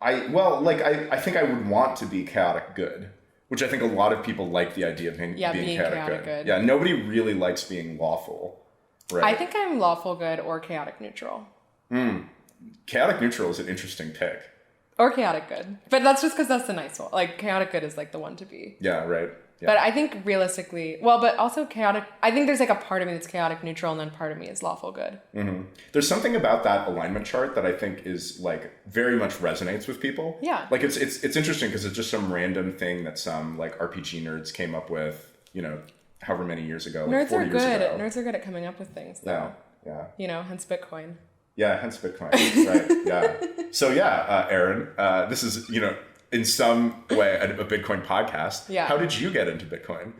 I think I would want to be chaotic good, which I think a lot of people like the idea of being chaotic good. Yeah, nobody really likes being lawful, right? I think I'm lawful good or chaotic neutral. Chaotic neutral is an interesting pick. Or chaotic good. But that's just because that's the nice one. Like, chaotic good is like the one to be. Yeah, right. Yeah. But I think realistically, but also chaotic, I think there's like a part of me that's chaotic neutral and then part of me is lawful good. Mm-hmm. There's something about that alignment chart that I think is like very much resonates with people. Yeah. Like it's interesting because it's just some random thing that some like RPG nerds came up with, however many years ago. Nerds are good. Nerds are good at coming up with things though. Yeah. Hence Bitcoin. Yeah, hence Bitcoin. Right. Yeah. So Aaron, this is, in some way a Bitcoin podcast. Yeah. How did you get into Bitcoin?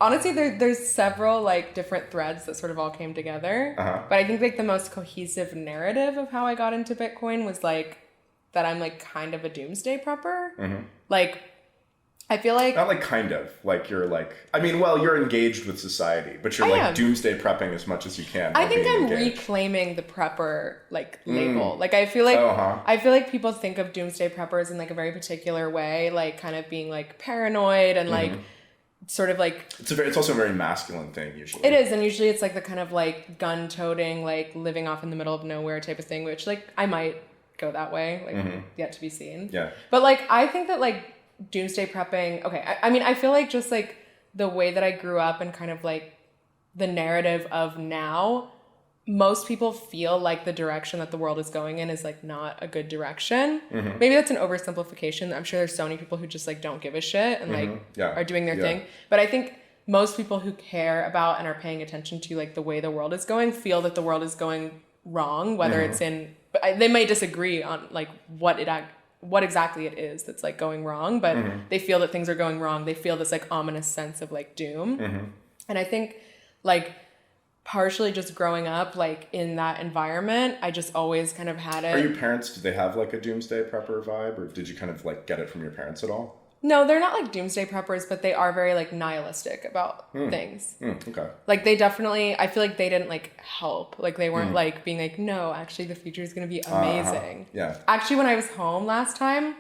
Honestly, there's several like different threads that sort of all came together. But I think like the most cohesive narrative of how I got into Bitcoin was like that I'm like kind of a doomsday prepper. Like I feel like not like kind of like you're like you're engaged with society, but you're like doomsday prepping as much as you can. I think I'm reclaiming the prepper like label. Like I feel like people think of doomsday preppers in like a very particular way, like kind of being like paranoid and like sort of like it's also a very masculine thing usually. It is, and usually it's like the kind of like gun toting, like living off in the middle of nowhere type of thing, which like I might go that way, like yet to be seen. Yeah. But like I think that like doomsday prepping, I feel like just like the way that I grew up and kind of like the narrative of now, most people feel like the direction that the world is going in is like not a good direction. Maybe that's an oversimplification. I'm sure there's so many people who just like don't give a shit and like are doing their thing. But I think most people who care about and are paying attention to like the way the world is going feel that the world is going wrong, whether it's in, they may disagree on like what exactly it is that's like going wrong, but they feel that things are going wrong. They feel this like ominous sense of like doom. And I think like partially just growing up like in that environment, I just always kind of had it. Are your parents, did they have like a doomsday prepper vibe, or did you kind of like get it from your parents at all? No, they're not like doomsday preppers, but they are very like nihilistic about things. Okay. Like they definitely, I feel like they didn't like help. Like they weren't like being like, no, actually the future is going to be amazing. Yeah. Actually, when I was home last time,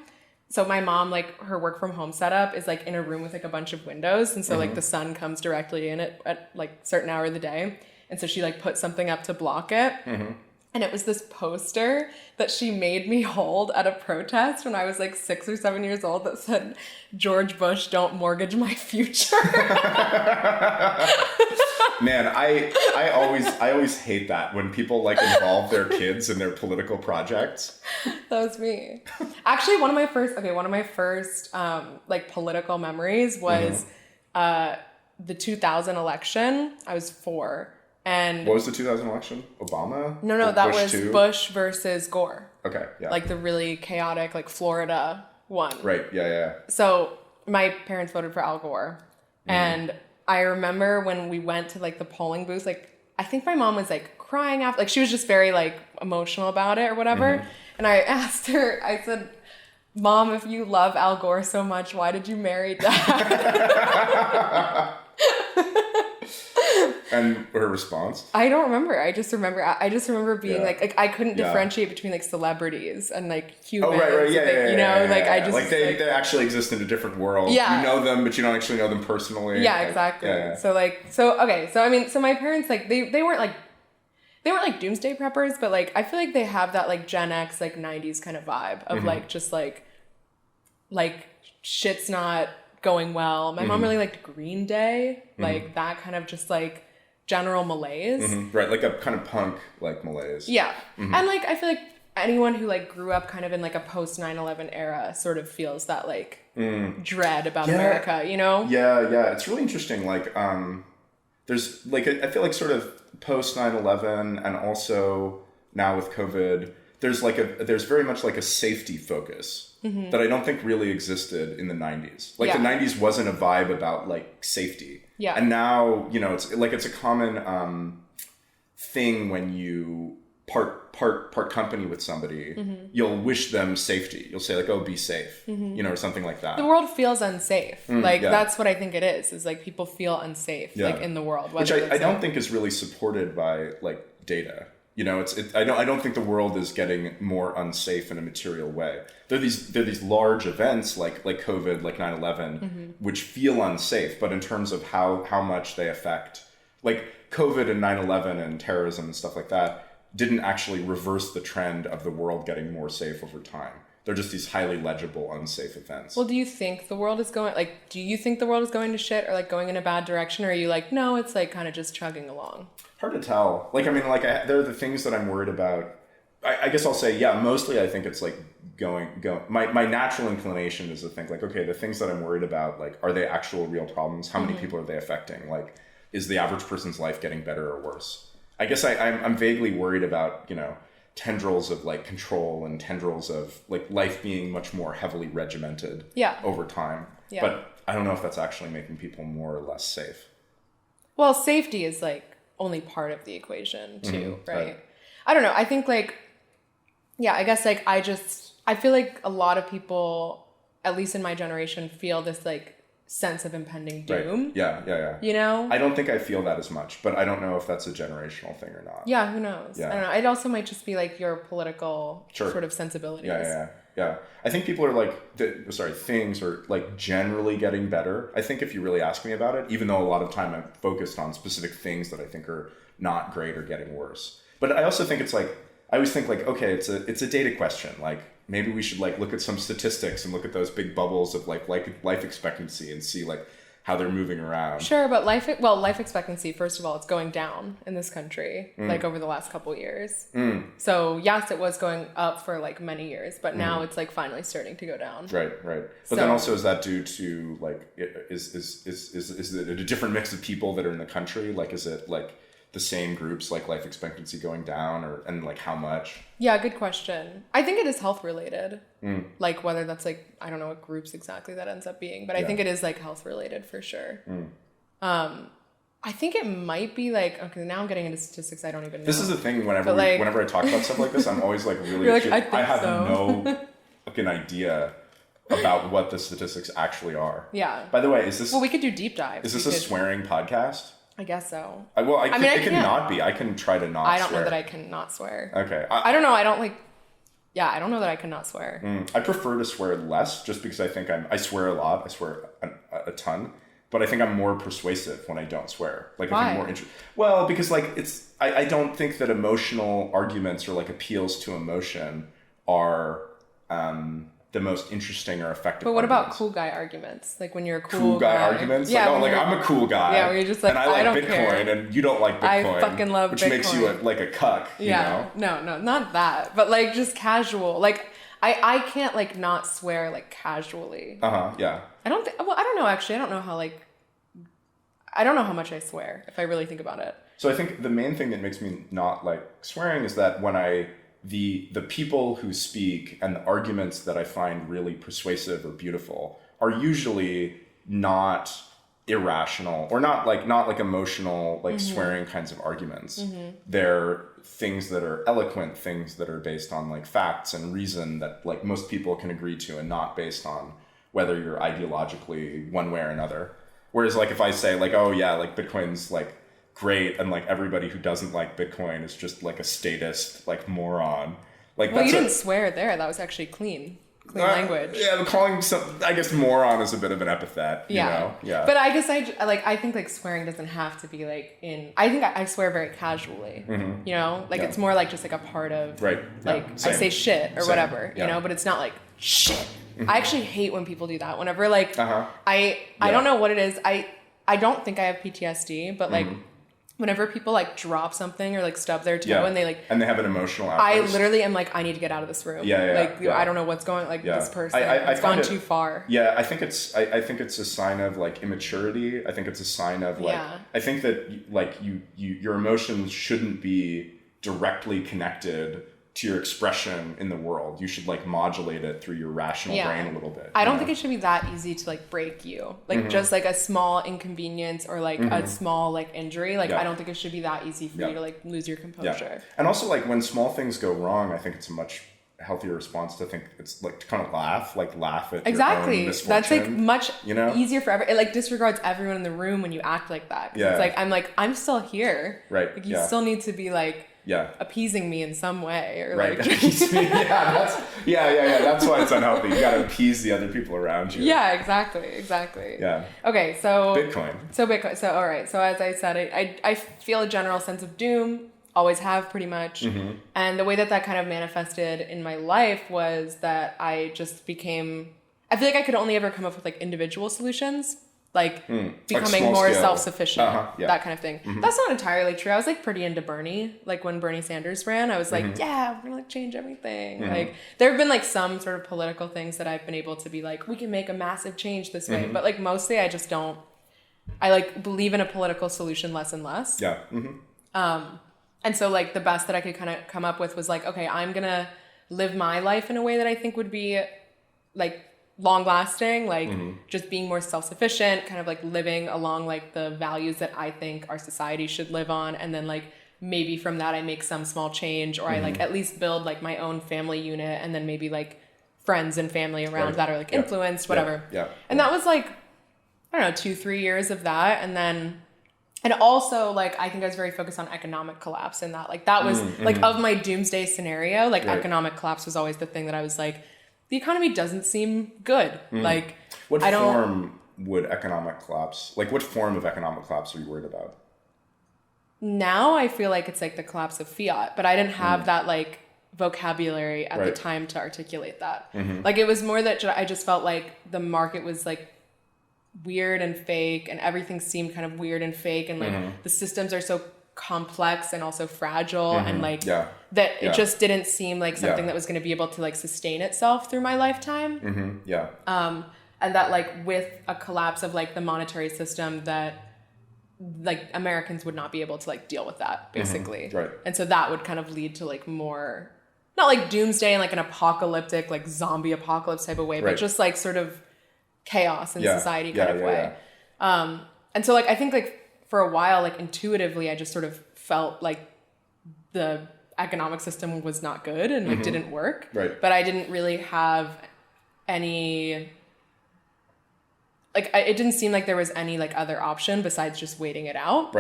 so my mom, like her work from home setup is like in a room with like a bunch of windows. And so like the sun comes directly in at like a certain hour of the day. And so she like put something up to block it. And it was this poster that she made me hold at a protest when I was like 6 or 7 years old that said, "George Bush, don't mortgage my future." Man, I always hate that when people like involve their kids in their political projects. That was me. Actually, one of my first like political memories was the 2000 election. I was 4. And what was the 2000 election? Obama? No, that was Bush versus Gore. Okay, yeah. Like the really chaotic, like Florida one. Right, yeah. So my parents voted for Al Gore. And I remember when we went to like the polling booth, like I think my mom was like crying after, like she was just very like emotional about it or whatever. And I asked her, I said, "Mom, if you love Al Gore so much, why did you marry Dad?" And her response? I don't remember. I just remember being like I couldn't differentiate between like celebrities and like humans. Oh, right. Yeah. I just like they actually exist in a different world. Yeah. You know them, but you don't actually know them personally. Yeah, exactly. Yeah. So my parents like they weren't like doomsday preppers, but like I feel like they have that like Gen X like 90s kind of vibe of like just like shit's not going well. My mom really liked Green Day, like that kind of just like general malaise. Right, like a kind of punk like malaise. Yeah. And like I feel like anyone who like grew up kind of in like a post 9/11 era sort of feels that like dread about America, you know? Yeah. It's really interesting. Like there's like I feel like sort of post 9/11 and also now with COVID, there's very much like a safety focus that I don't think really existed in the 90s. Like the 90s wasn't a vibe about like safety. Yeah. And now, it's a common thing when you part company with somebody, you'll wish them safety. You'll say like, "Oh, be safe," or something like that. The world feels unsafe. That's what I think it is like people feel unsafe like in the world. Which I don't think is really supported by like data. I don't think the world is getting more unsafe in a material way. There are these large events like COVID, like 9/11, which feel unsafe, but in terms of how much they affect, like COVID and 9/11 and terrorism and stuff like that, didn't actually reverse the trend of the world getting more safe over time. They're just these highly legible, unsafe events. Well, do you think the world is going to shit or like going in a bad direction? Or are you like, no, it's like kind of just chugging along? Hard to tell. Like, I mean, like there are the things that I'm worried about. I guess I'll say, yeah, mostly I think it's like my natural inclination is to think like, okay, the things that I'm worried about, like, are they actual real problems? How many people are they affecting? Like, is the average person's life getting better or worse? I guess I'm vaguely worried about, tendrils of like control and tendrils of like life being much more heavily regimented over time. Yeah. But I don't know if that's actually making people more or less safe. Well, safety is like only part of the equation too, right? I don't know. I think like, I guess like I feel like a lot of people, at least in my generation, feel this like sense of impending doom. Right. Yeah. I don't think I feel that as much, but I don't know if that's a generational thing or not. Yeah, who knows? Yeah. I don't know. It also might just be like your political sort of sensibilities. Yeah. I think people are like, things are like generally getting better. I think if you really ask me about it, even though a lot of time I'm focused on specific things that I think are not great or getting worse. But I also think it's like, I always think like, okay, it's a data question. Like, maybe we should like look at some statistics and look at those big bubbles of like life expectancy and see like how they're moving around. Sure, but life expectancy, first of all, it's going down in this country like over the last couple of years. So yes, it was going up for like many years, but now it's like finally starting to go down. Right. But then also, is that due to like is it a different mix of people that are in the country? Like, is it like the same groups, like life expectancy going down, and like how much? Yeah, good question. I think it is health related. Like whether that's like, I don't know what groups exactly that ends up being, but I think it is like health related for sure. I think it might be like, okay, now I'm getting into statistics I don't even know. This is the thing, whenever I talk about stuff like this, I'm always like really, like, I have no fucking idea about what the statistics actually are. Yeah. By the way, well, we could do deep dives. Is this a swearing podcast? I guess so. It can not be. I can try to not swear. I don't know that I can not swear. Okay. I don't know. I don't know that I can not swear. I prefer to swear less just because I think I swear a lot. I swear a ton. But I think I'm more persuasive when I don't swear. Like, why? I think more well, because like I don't think that emotional arguments or like appeals to emotion are the most interesting or effective. But what arguments. about cool guy arguments? Like when you're a cool guy arguments? Yeah, like, I'm a cool guy. Yeah, where you're just like, and I like Bitcoin care. And you don't like Bitcoin. I fucking love which Bitcoin. Which makes you like a cuck, you know? No, not that. But like just casual. Like I can't like not swear like casually. Yeah. I don't know actually. I don't know how much I swear if I really think about it. So I think the main thing that makes me not like swearing is that when the people who speak and the arguments that I find really persuasive or beautiful are usually not irrational or not like emotional, like swearing kinds of arguments. They're things that are eloquent, things that are based on like facts and reason that like most people can agree to, and not based on whether you're ideologically one way or another. Whereas like if I say like, oh yeah, like Bitcoin's like great, and like everybody who doesn't like Bitcoin is just like a statist, like moron. Like, well, you didn't swear there. That was actually clean language. Yeah, calling I guess moron is a bit of an epithet. Yeah. You know? Yeah. But I guess I think like swearing doesn't have to be like I think I swear very casually. You know, like it's more like just like a part of like I say shit or whatever. You know, but it's not like shit. I actually hate when people do that. Whenever like I don't know what it is. I don't think I have PTSD, but like. Whenever people like drop something or like stub their toe and they have an emotional outburst. I literally am like, I need to get out of this room. I don't know what's going this person it's gone too far. Yeah, I think it's a sign of like immaturity. I think it's a sign of like I think that like your emotions shouldn't be directly connected to your expression in the world. You should like modulate it through your rational brain a little bit. I don't think it should be that easy to like break you. Like just like a small inconvenience or like a small like injury. Like I don't think it should be that easy for you to like lose your composure. Yeah. And also like when small things go wrong, I think it's a much healthier response to think it's like to kind of laugh at your own misfortune. That's like much easier for it like disregards everyone in the room when you act like that. It's like I'm still here. Right. Like you still need to be like appeasing me in some way, or right. like That's why it's unhealthy. You got to appease the other people around you. Yeah, exactly. Yeah. Okay, so Bitcoin. So all right. So as I said, I feel a general sense of doom. Always have, pretty much. Mm-hmm. And the way that kind of manifested in my life was that I just became. I feel like I could only ever come up with like individual solutions. Like becoming like more scale. self-sufficient, Yeah. that kind of thing. Mm-hmm. That's not entirely true. I was like pretty into Bernie. Like when Bernie Sanders ran, I was like, yeah, we're gonna like change everything. Like there have been like some sort of political things that I've been able to be like, we can make a massive change this way. But like mostly I just don't, I like believe in a political solution less and less. Yeah. And so like the best that I could kind of come up with was like, okay, I'm gonna live my life in a way that I think would be like long lasting, like just being more self-sufficient, kind of like living along like the values that I think our society should live on. And then like maybe from that I make some small change, or I like at least build like my own family unit, and then maybe like friends and family around that are like influenced, whatever. And that was like, I don't know, 2-3 years of that. And also like, I think I was very focused on economic collapse, and that like, that was like of my doomsday scenario, like economic collapse was always the thing that I was like, the economy doesn't seem good. Like, what form would economic collapse, like what form of economic collapse are you worried about? Now I feel like it's like the collapse of fiat, but I didn't have that like vocabulary at the time to articulate that. Like it was more that I just felt like the market was like weird and fake, and everything seemed kind of weird and fake, and like the systems are so complex and also fragile, and like that it just didn't seem like something that was going to be able to like sustain itself through my lifetime. And that like with a collapse of like the monetary system, that like Americans would not be able to like deal with that, basically. And so that would kind of lead to like more, not like doomsday and like an apocalyptic like zombie apocalypse type of way, but just like sort of chaos in society kind of way. And so like I think like for a while, like intuitively, I just sort of felt like the economic system was not good and like didn't work. But I didn't really have any, like, it didn't seem like there was any like other option besides just waiting it out.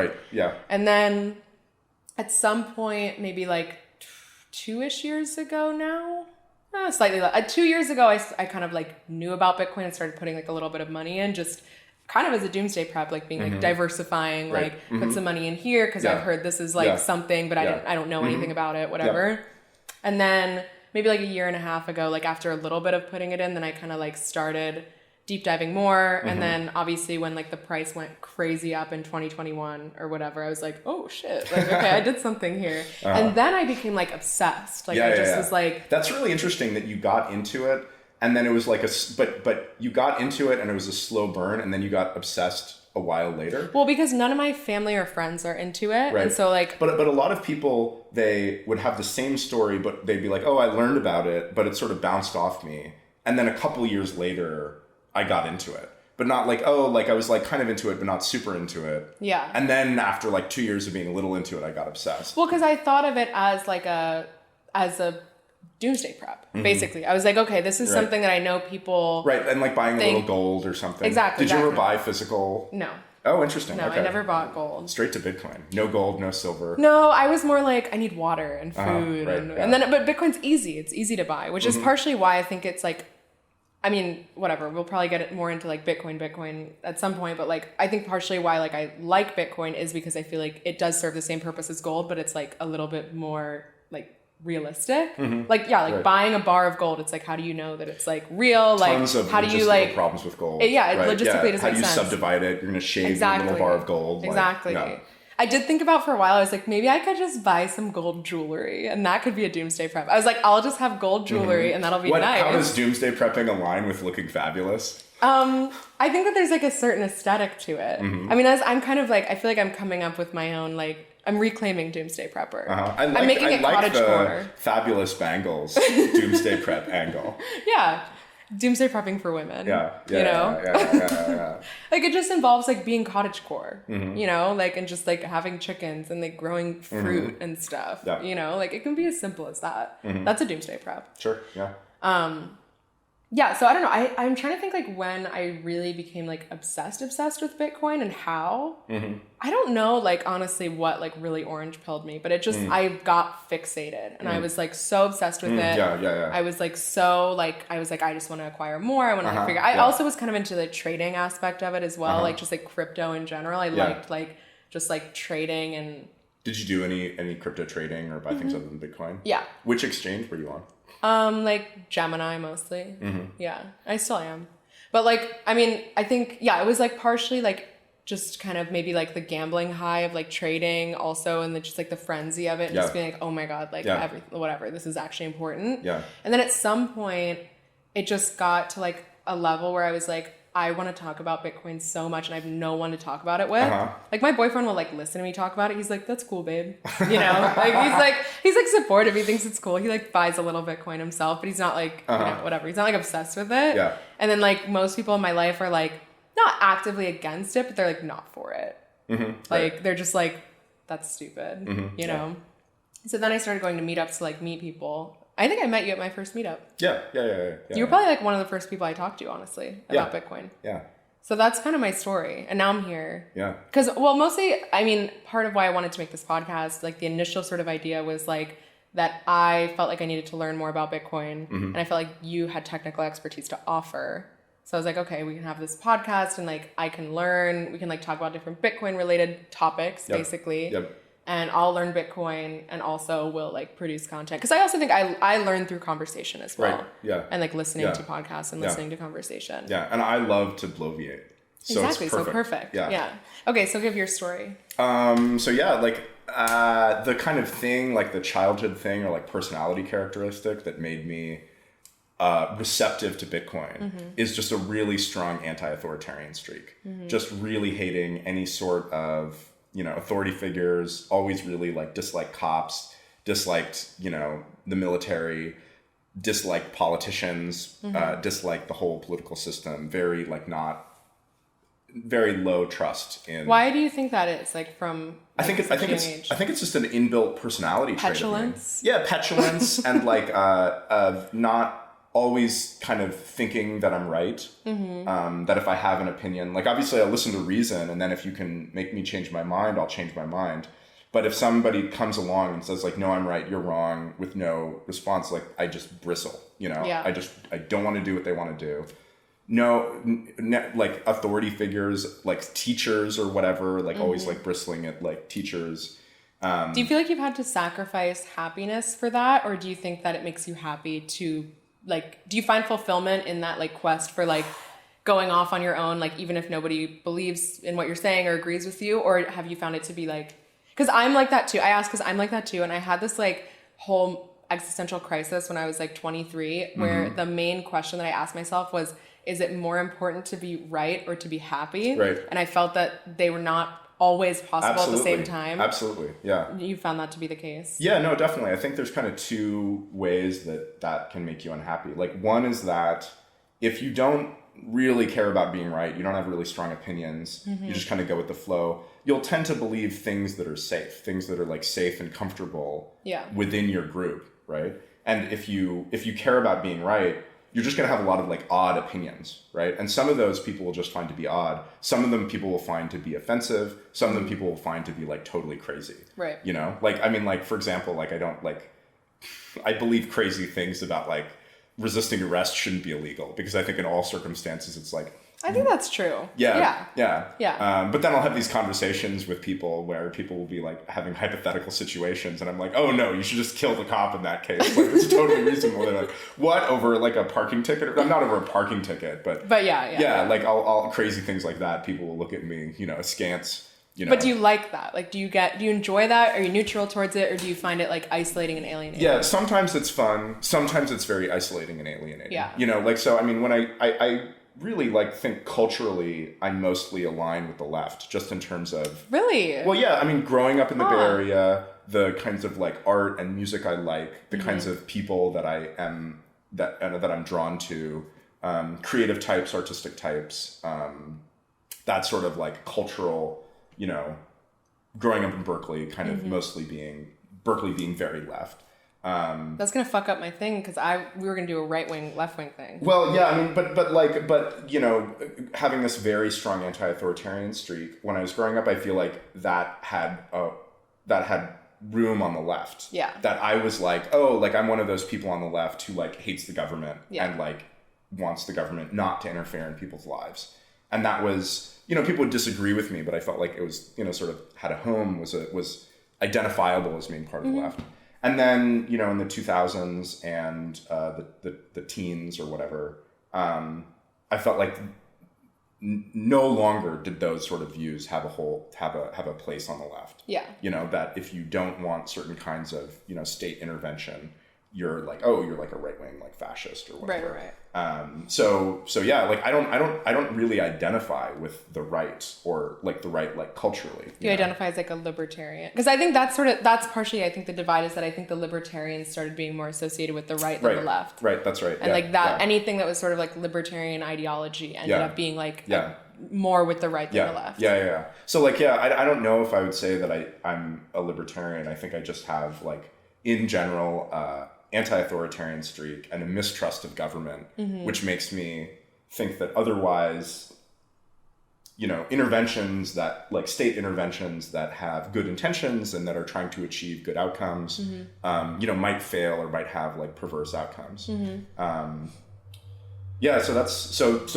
And then at some point, maybe like 2-ish years ago now, slightly less, 2 years ago, I kind of like knew about Bitcoin and started putting like a little bit of money in, just kind of as a doomsday prep, like being like diversifying, like put some money in here because I've heard this is like something, but I don't know anything about it, whatever. And then maybe like a year and a half ago, like after a little bit of putting it in, then I kind of like started deep diving more. And then obviously when like the price went crazy up in 2021 or whatever, I was like, oh shit, like, okay, I did something here. And then I became like obsessed. Like I just was like, that's really interesting that you got into it. And then it was like but you got into it and it was a slow burn, and then you got obsessed a while later. Well, because none of my family or friends are into it. And so like, but a lot of people, they would have the same story, but they'd be like, oh, I learned about it, but it sort of bounced off me. And then a couple years later, I got into it. But not like, oh, like I was like kind of into it, but not super into it. And then after like 2 years of being a little into it, I got obsessed. Well, because I thought of it as like as a doomsday prep, basically. I was like, okay, this is something that I know people and like buying a little gold or something. Did you ever buy physical? No. Oh, interesting. No, I never bought gold. Straight to Bitcoin. No gold, no silver. No, I was more like, I need water and food. And then, but Bitcoin's easy. It's easy to buy, which is partially why I think it's like, I mean, whatever, we'll probably get it more into like Bitcoin at some point, but like, I think partially why like I like Bitcoin is because I feel like it does serve the same purpose as gold, but it's like a little bit more like realistic. Like buying a bar of gold, it's like, how do you know that it's like real? Like tons of how do you like problems with gold? Logistically it doesn't make sense. How do you subdivide it? You're gonna shave a little bar of gold. I did think about for a while, I was like, maybe I could just buy some gold jewelry and that could be a doomsday prep. I was like, I'll just have gold jewelry and that'll be nice. How does doomsday prepping align with looking fabulous? I think that there's like a certain aesthetic to it. I mean, as I'm kind of like, I feel like I'm coming up with my own, like, I'm reclaiming doomsday prepper. I'm making it cottage corner. Fabulous bangles doomsday prep angle. Doomsday prepping for women. Yeah. Like it just involves like being cottagecore, you know, like, and just like having chickens and like growing fruit and stuff, you know, like it can be as simple as that. That's a doomsday prep. Sure. Yeah. Yeah, so I don't know. I'm trying to think like when I really became like obsessed with Bitcoin and how. I don't know like honestly what like really orange pilled me, but it just I got fixated and I was like so obsessed with it. Yeah. I was like so like I just want to acquire more. I want to figure. I also was kind of into the trading aspect of it as well, like just like crypto in general. I liked like just like trading and. Did you do any crypto trading or buy things other than Bitcoin? Yeah. Which exchange were you on? Like Gemini mostly. Yeah, I still am. But like, I mean, I think, yeah, it was like partially like just kind of maybe like the gambling high of like trading also. And then just like the frenzy of it and just being like, oh my God, like whatever, this is actually important. Yeah. And then at some point it just got to like a level where I was like, I want to talk about Bitcoin so much and I have no one to talk about it with. Like my boyfriend will like listen to me talk about it. He's like, that's cool, babe. You know, like he's like supportive. He thinks it's cool. He like buys a little Bitcoin himself, but he's not like, you know, whatever. He's not like obsessed with it. Yeah. And then like most people in my life are like not actively against it, but they're like not for it. Like they're just like, that's stupid, you know? So then I started going to meetups to like meet people. I think I met you at my first meetup. Yeah. You were probably like one of the first people I talked to, honestly, about Bitcoin. Yeah. So that's kind of my story. And now I'm here. Yeah. Because, well, mostly, I mean, part of why I wanted to make this podcast, like the initial sort of idea was like that I felt like I needed to learn more about Bitcoin. And I felt like you had technical expertise to offer. So I was like, okay, we can have this podcast and like I can learn. We can like talk about different Bitcoin related topics, basically. And I'll learn Bitcoin and also will like produce content. Because I also think I learn through conversation as well. Right. Yeah. And like listening to podcasts and listening to conversation. Yeah. And I love to bloviate. So exactly. It's perfect. So perfect. Yeah. Okay. So give your story. So yeah, like the kind of thing, like the childhood thing or like personality characteristic that made me receptive to Bitcoin is just a really strong anti-authoritarian streak. Just really hating any sort of, you know, authority figures, always really like disliked cops, disliked, you know, the military, disliked politicians, disliked the whole political system, very like not, very low trust in. Why do you think that is? Like from I think it's just an inbuilt personality trait. Petulance? Yeah, petulance and like of not always kind of thinking that I'm right. That if I have an opinion, like obviously I'll listen to reason, and then if you can make me change my mind, I'll change my mind. But if somebody comes along and says like, no, I'm right, you're wrong, with no response, like I just bristle, you know? Yeah. I don't want to do what they want to do. Like authority figures, like teachers or whatever, like always like bristling at like teachers. Do you feel like you've had to sacrifice happiness for that? Or do you think that it makes you happy to like, do you find fulfillment in that like quest for like going off on your own, like even if nobody believes in what you're saying or agrees with you? Or have you found it to be like, because I'm like that too. I ask because I'm like that too. And I had this like whole existential crisis when I was like 23, where the main question that I asked myself was, is it more important to be right or to be happy? Right. And I felt that they were not always possible at the same time. Absolutely. Yeah. You found that to be the case? Yeah, no, definitely. I think there's kind of two ways that can make you unhappy. Like one is that if you don't really care about being right, you don't have really strong opinions, you just kind of go with the flow, you'll tend to believe things that are safe, things that are like safe and comfortable within your group, right? And if you care about being right, you're just going to have a lot of like odd opinions, right? And some of those people will just find to be odd. Some of them people will find to be offensive. Some of them people will find to be like totally crazy. Right. You know, like, I mean, like, for example, like I believe crazy things about like resisting arrest shouldn't be illegal, because I think in all circumstances it's like, I think that's true. Yeah. But then I'll have these conversations with people where people will be like having hypothetical situations, and I'm like, oh no, you should just kill the cop in that case. Like it's totally reasonable. They're like, what, over like a parking ticket? I'm not over a parking ticket, but yeah. Like all crazy things like that. People will look at me, you know, askance. You know. But do you like that? Like, do you enjoy that? Are you neutral towards it, or do you find it like isolating and alienating? Yeah, sometimes it's fun. Sometimes it's very isolating and alienating. Yeah. You know, like, so I mean, when I really like think culturally, I mostly align with the left, just in terms of really. Well, yeah, I mean, growing up in the Bay Area, the kinds of like art and music I like, the kinds of people that I'm drawn to, creative types, artistic types, that sort of like cultural, you know, growing up in Berkeley, kind of mostly Berkeley being very left. That's gonna fuck up my thing because we were gonna do a right wing, left wing thing. Well, yeah, I mean, but you know, having this very strong anti-authoritarian streak when I was growing up, I feel like that had room on the left. Yeah. That I was like, oh, like I'm one of those people on the left who like hates the government and like wants the government not to interfere in people's lives, and that was, you know, people would disagree with me, but I felt like it was, you know, sort of had a home, was identifiable as being part of the left. And then, you know, in the 2000s and the teens or whatever, I felt like no longer did those sort of views have a place on the left. Yeah. You know, that if you don't want certain kinds of, you know, state intervention, you're like, oh, you're like a right wing, like fascist or whatever. Right. So yeah, like I don't really identify with the right or like the right, like culturally. You identify as like a libertarian? Because I think that's partially, I think the divide is that I think the libertarians started being more associated with the right than the left. Right. That's right. And anything that was sort of like libertarian ideology ended up being like more with the right than the left. Yeah. So like, I don't know if I would say that I'm a libertarian. I think I just have like, in general, anti-authoritarian streak and a mistrust of government, which makes me think that otherwise, you know, interventions that like state interventions that have good intentions and that are trying to achieve good outcomes, you know, might fail or might have like perverse outcomes. So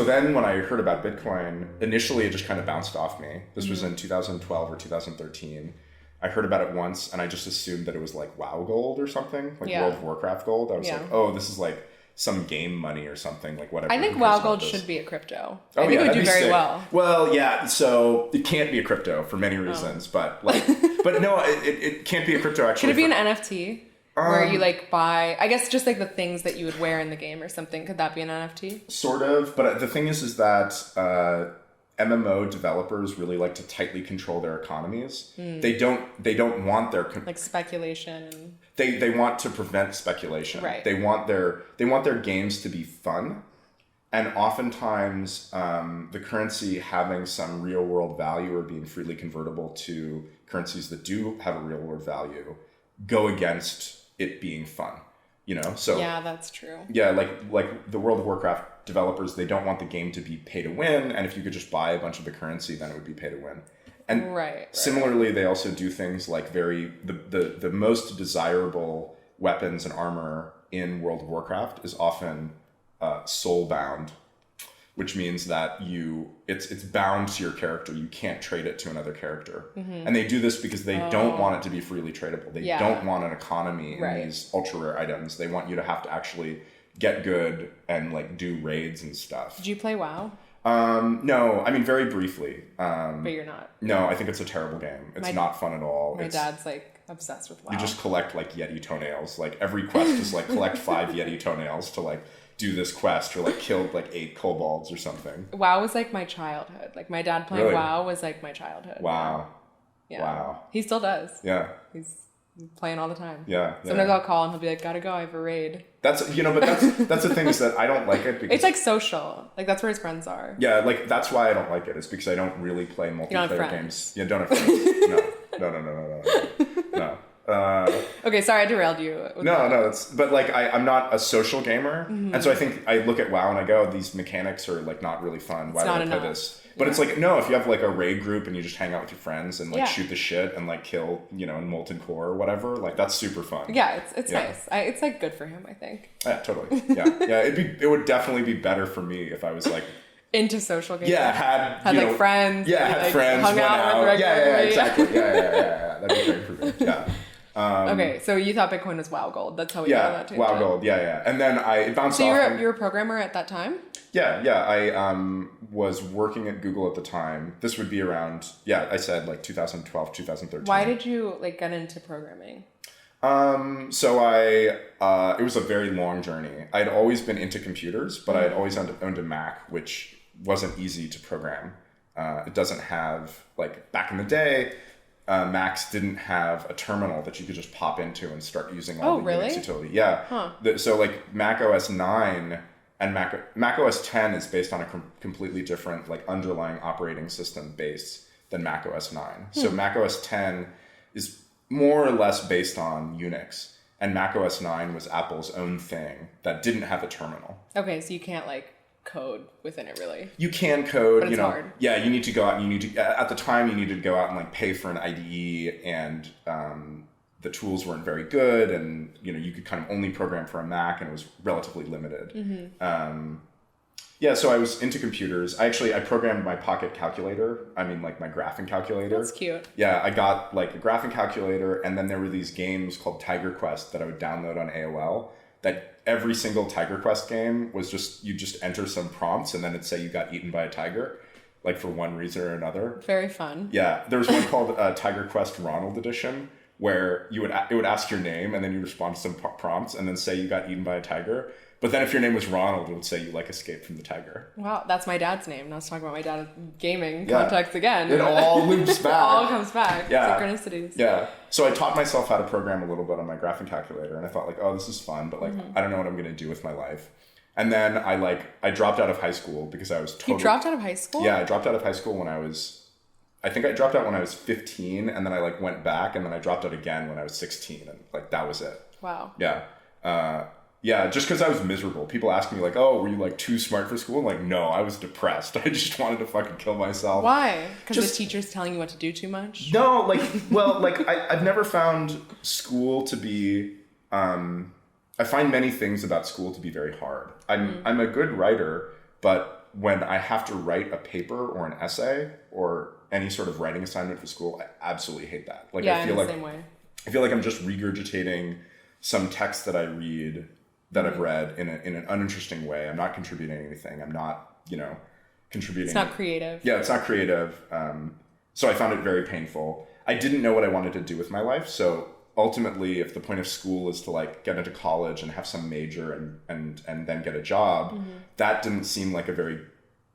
then when I heard about Bitcoin, initially it just kind of bounced off me. This was in 2012 or 2013. I heard about it once and I just assumed that it was like WoW gold or something, like World of Warcraft gold. I was like, oh, this is like some game money or something, like whatever. I think WoW gold should be a crypto. I think it would do very well. Well, yeah, so it can't be a crypto for many reasons, but like, but no, it can't be a crypto actually. Could it be an NFT? Where you like buy, I guess just like the things that you would wear in the game or something. Could that be an NFT? Sort of, but the thing is that MMO developers really like to tightly control their economies. They don't want their like speculation. They want to prevent speculation. Right. They want their games to be fun, and oftentimes the currency having some real world value or being freely convertible to currencies that do have a real world value go against it being fun. You know, so yeah, that's true. Yeah, like the World of Warcraft developers, they don't want the game to be pay to win, and if you could just buy a bunch of the currency, then it would be pay to win. And similarly, they also do things like the most desirable weapons and armor in World of Warcraft is often soul bound, which means that it's bound to your character. You can't trade it to another character. And they do this because they don't want it to be freely tradable. They don't want an economy in these ultra rare items. They want you to have to actually get good and like do raids and stuff. Did you play WoW? No, I mean very briefly. But you're not. No, I think it's a terrible game. It's not fun at all. My dad's like obsessed with WoW. You just collect like Yeti toenails. Like every quest is like collect 5 Yeti toenails to like do this quest or like killed like 8 kobolds or something. WoW was like my childhood. Like my dad playing WoW was like my childhood. Wow. Yeah. Wow. He still does. Yeah. He's playing all the time. Yeah. Sometimes I'll call and he'll be like, gotta go, I have a raid. But that's the thing is that I don't like it because it's like social. Like that's where his friends are. Yeah, like that's why I don't like it. It's because I don't really play multiplayer games. Yeah, don't have friends. No. Okay, sorry I derailed you. No, but like I'm not a social gamer, and so I think I look at WoW and I go, these mechanics are like not really fun. Why do I play this? But it's like, no, if you have like a raid group and you just hang out with your friends and like shoot the shit and like kill, you know, in molten core or whatever, like that's super fun. Yeah, it's nice. It's like good for him, I think. Yeah, totally. Yeah, it would definitely be better for me if I was like into social games. Yeah, had like friends. Yeah, had like, friends. Hung out with regularly. Yeah, exactly. Yeah. That'd be great for me. Yeah. Okay, so you thought Bitcoin was WoW gold. That's how we got that too. WoW gold. Yeah. And then I bounced off. So you were a programmer at that time? Yeah. I was working at Google at the time. This would be around, I said like 2012, 2013. Why did you like get into programming? So it was a very long journey. I'd always been into computers, but I'd always owned a Mac, which wasn't easy to program. It doesn't have, like back in the day, Macs didn't have a terminal that you could just pop into and start using all the Unix utility. Yeah. Huh. So like Mac OS 9 and Mac OS 10 is based on a completely different like underlying operating system base than Mac OS 9. So Mac OS 10 is more or less based on Unix. and Mac OS 9 was Apple's own thing that didn't have a terminal. Okay, so you can't like code within it really. You can code, but it's hard. Yeah, you need to go out and at the time you needed to go out and like pay for an IDE, and the tools weren't very good, and you could kind of only program for a Mac, and it was relatively limited. Mm-hmm. Yeah, so I was into computers. I programmed my pocket calculator. Like my graphing calculator. That's cute. Yeah, I got like a graphing calculator, and then there were these games called Tiger Quest that I would download on AOL. That every single Tiger Quest game was you just enter some prompts, and then it'd say you got eaten by a tiger, like for one reason or another. Very fun. Yeah, there was one called Tiger Quest Ronald Edition, where it would ask your name, and then you respond to some prompts, and then say you got eaten by a tiger. But then if your name was Ronald, it would say you like escaped from the tiger. Wow, that's my dad's name. Now let's talk about my dad's gaming context again. It all loops back. It all comes back. Yeah. Synchronicities. Yeah. So I taught myself how to program a little bit on my graphing calculator, and I thought like, oh, this is fun, but like, I don't know what I'm going to do with my life. And then I dropped out of high school because I was totally... You dropped out of high school? Yeah, I dropped out of high school when I dropped out when I was 15, and then I like went back, and then I dropped out again when I was 16, and like that was it. Wow. Yeah. Yeah, just because I was miserable. People ask me like, oh, were you like too smart for school? I'm like, no, I was depressed. I just wanted to fucking kill myself. Why? Because the teacher's telling you what to do too much? No, I've never found school to be, I find many things about school to be very hard. I'm a good writer, but when I have to write a paper or an essay or any sort of writing assignment for school, I absolutely hate that. Like, yeah, same way. I feel like I'm just regurgitating some text that I read, that I've read in an uninteresting way. I'm not contributing anything. I'm not, contributing. It's not creative. Yeah, it's not creative. So I found it very painful. I didn't know what I wanted to do with my life. So ultimately, if the point of school is to like get into college and have some major and then get a job, that didn't seem like a very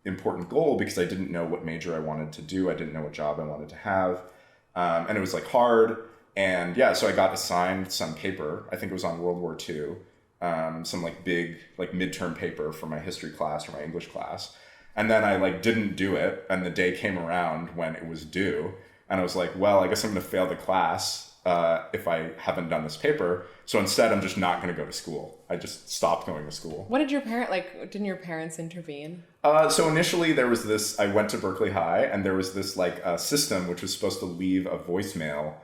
important goal because I didn't know what major I wanted to do. I didn't know what job I wanted to have. And it was like hard. And yeah, so I got assigned some paper. I think it was on World War II. Some like big like midterm paper for my history class or my English class. And then I like didn't do it. And the day came around when it was due. And I was like, well, I guess I'm going to fail the class if I haven't done this paper. So instead, I'm just not going to go to school. I just stopped going to school. What did didn't your parents intervene? So initially there was this, I went to Berkeley High, and there was this like system which was supposed to leave a voicemail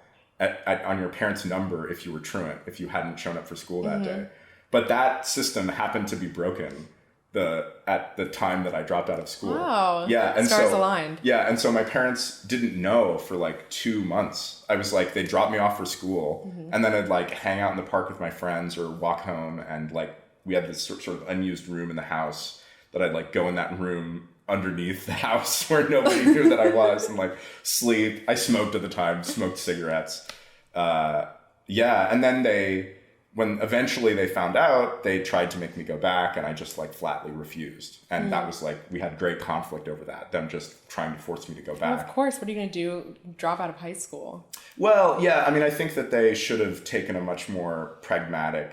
on your parents' number if you were truant, if you hadn't shown up for school that day. But that system happened to be broken at the time that I dropped out of school. Wow. Yeah, and stars aligned. Yeah, and so my parents didn't know for like 2 months. I was like, they dropped me off for school, and then I'd like hang out in the park with my friends or walk home, and like we had this sort of unused room in the house that I'd like go in that room underneath the house where nobody knew that I was and like sleep. I smoked at the time, smoked cigarettes. Yeah, and then when eventually they found out, they tried to make me go back, and I just like flatly refused. And that was like, we had great conflict over that, them just trying to force me to go back. Well, of course, what are you going to do? Drop out of high school? Well, yeah, I mean, I think that they should have taken a much more pragmatic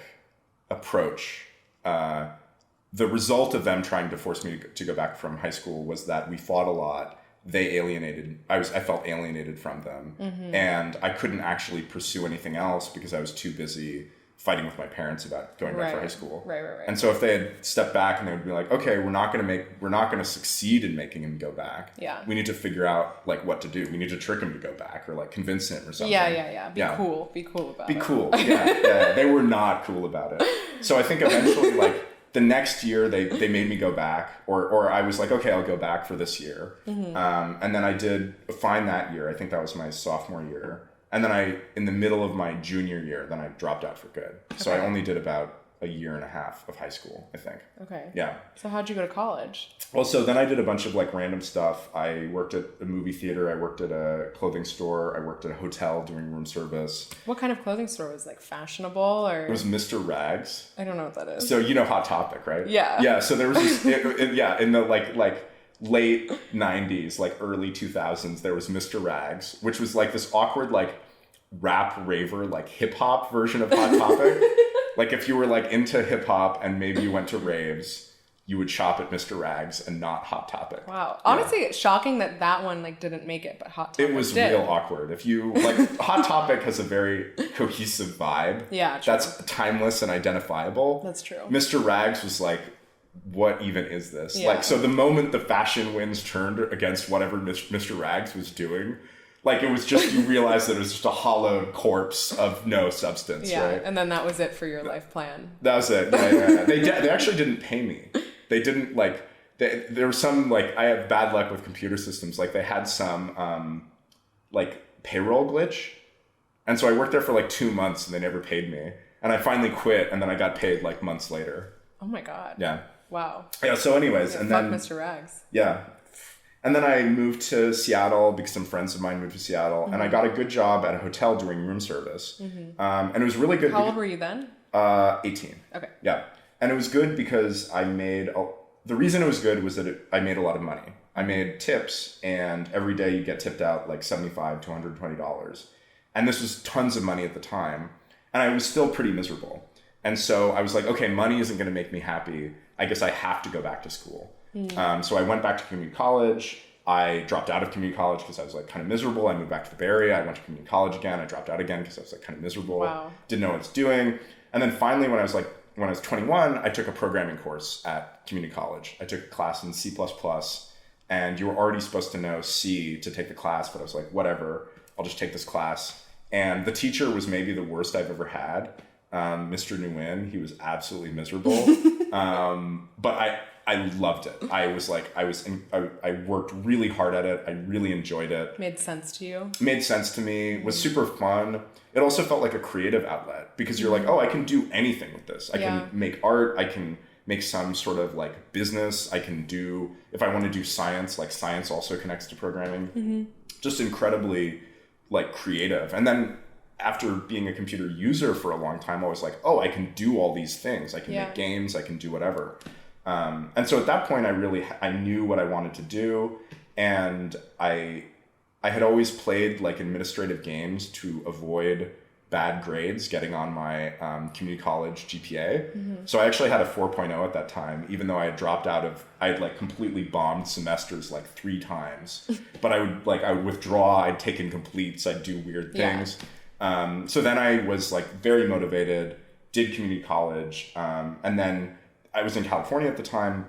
approach. The result of them trying to force me to go back from high school was that we fought a lot. I felt alienated from them, and I couldn't actually pursue anything else because I was too busy fighting with my parents about going back for high school. Right. And so if they had stepped back and they would be like, okay, we're not going to succeed in making him go back. Yeah. We need to figure out like what to do. We need to trick him to go back or like convince him or something. Yeah. Be cool. Be cool about it. Be cool. Yeah. They were not cool about it. So I think eventually like the next year they made me go back, or I was like, okay, I'll go back for this year. And then I did fine that year. I think that was my sophomore year. And then in the middle of my junior year, then I dropped out for good. Okay. So I only did about a year and a half of high school, I think. Okay. Yeah. So how'd you go to college? Well, so then I did a bunch of like random stuff. I worked at a movie theater. I worked at a clothing store. I worked at a hotel doing room service. What kind of clothing store was like fashionable or? It was Mr. Rags. I don't know what that is. So you know Hot Topic, right? Yeah. Yeah. So there was this, in the like late 90s, like early 2000s, there was Mr. Rags, which was like this awkward like rap raver like hip hop version of Hot Topic. Like if you were like into hip hop and maybe you went to raves, you would shop at Mr. Rags and not Hot Topic. Wow. Honestly, it's shocking that one like didn't make it, but Hot Topic It was did. real awkward. If you like, Hot Topic has a very cohesive vibe. Yeah, true. That's timeless and identifiable. That's true. Mr. Rags was like, what even is this? Yeah. Like, so the moment the fashion winds turned against whatever Mr. Rags was doing, like, it was just, you realized that it was just a hollowed corpse of no substance, yeah, right? And then that was it for your life plan. That was it. Yeah. They actually didn't pay me. They didn't, like, there was some, like, I have bad luck with computer systems. Like, they had some, like, payroll glitch. And so I worked there for, like, 2 months, and they never paid me. And I finally quit, and then I got paid, like, months later. Oh, my God. Yeah. Wow. Yeah, so anyways. Yeah, and fuck then Mr. Rags. Yeah. And then I moved to Seattle because some friends of mine moved to Seattle. Mm-hmm. And I got a good job at a hotel doing room service. Mm-hmm. And it was really good. How old were you then? 18. Okay. Yeah. And it was good because the reason it was good was that I made a lot of money. I made tips, and every day you get tipped out like $75 to $120. And this was tons of money at the time. And I was still pretty miserable. And so I was like, okay, money isn't going to make me happy. I guess I have to go back to school. So I went back to community college. I dropped out of community college because I was like kind of miserable. I moved back to the Bay Area. I went to community college again. I dropped out again because I was like kind of miserable. Wow. Didn't know what I was doing. And then finally, when I was 21, I took a programming course at community college. I took a class in C++, and you were already supposed to know C to take the class, but I was like, whatever, I'll just take this class. And the teacher was maybe the worst I've ever had. Mr. Nguyen, he was absolutely miserable. But I loved it. I worked really hard at it. I really enjoyed it. Made sense to you? Made sense to me. Was super fun. It also felt like a creative outlet because you're like, oh, I can do anything with this. I can make art. I can make some sort of like business. I can do, if I want to do science, like science also connects to programming. Mm-hmm. Just incredibly like creative. And then after being a computer user for a long time, I was like, oh, I can do all these things. I can make games. I can do whatever. And so at that point, I knew what I wanted to do. And I had always played like administrative games to avoid bad grades getting on my community college GPA. Mm-hmm. So I actually had a 4.0 at that time, even though I had like completely bombed semesters like 3 times. But I would withdraw, I'd take incompletes, I'd do weird things. So then I was like very motivated, did community college, and then I was in California at the time.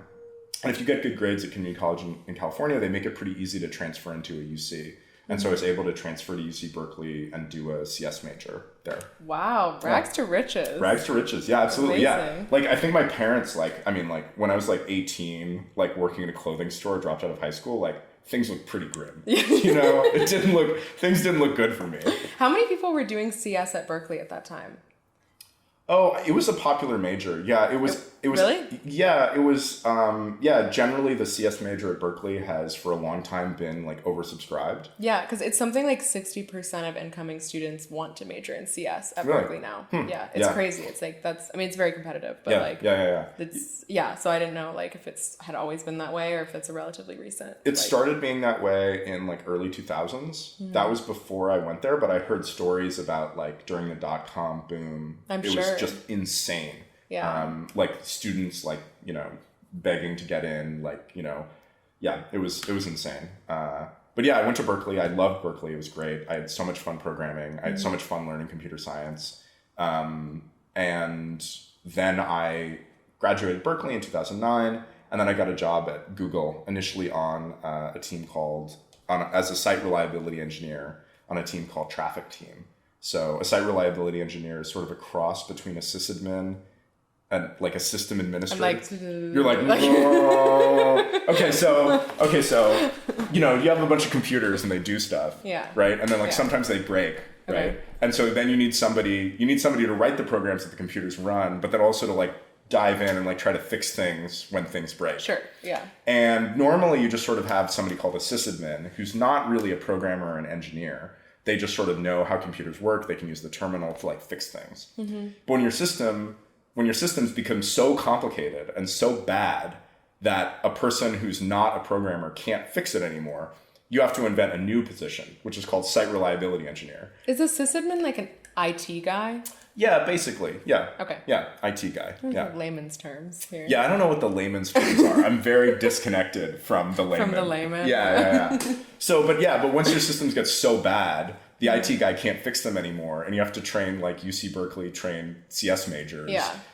And if you get good grades at community college in California, they make it pretty easy to transfer into a UC. And so I was able to transfer to UC Berkeley and do a CS major there. Wow. Rags to riches. Rags to riches. Yeah, absolutely. Amazing. Yeah. Like, I think my parents, when I was like 18, like working in a clothing store, dropped out of high school, like things looked pretty grim. You know, things didn't look good for me. How many people were doing CS at Berkeley at that time? Oh, it was a popular major. Yeah, it was. Really? Yeah, it was. Generally the CS major at Berkeley has for a long time been like oversubscribed. Yeah, because it's something like 60% of incoming students want to major in CS at Berkeley now. Yeah, it's crazy. It's like it's very competitive, but so I didn't know like if it's had always been that way or if it's a relatively recent. It started being that way in like early 2000s. Mm-hmm. That was before I went there, but I heard stories about like during the .com boom. I'm sure. Was just insane. Yeah. Like students like, you know, begging to get in, like, you know, it was insane. But yeah, I went to Berkeley. I loved Berkeley. It was great. I had so much fun programming. I had so much fun learning computer science. And then I graduated Berkeley in 2009. And then I got a job at Google, initially on a team as a site reliability engineer on a team called Traffic Team. So a site reliability engineer is sort of a cross between a sysadmin and like a system administrator. You're like, okay, so you know, you have a bunch of computers and they do stuff, right? And then like sometimes they break, right? Okay. And so then you need somebody to write the programs that the computers run, but then also to like dive in and like try to fix things when things break. Sure, yeah. And normally you just sort of have somebody called a sysadmin who's not really a programmer or an engineer. They just sort of know how computers work. They can use the terminal to like fix things. Mm-hmm. But when your systems become so complicated and so bad that a person who's not a programmer can't fix it anymore, you have to invent a new position, which is called site reliability engineer. Is a sysadmin like IT guy? Yeah, basically. Yeah. Okay. Yeah, IT guy. Yeah. Like layman's terms here. Yeah, I don't know what the layman's terms are. I'm very disconnected from the layman. From the layman? Yeah. But once your systems get so bad, the IT guy can't fix them anymore, and you have to train like UC Berkeley trained CS majors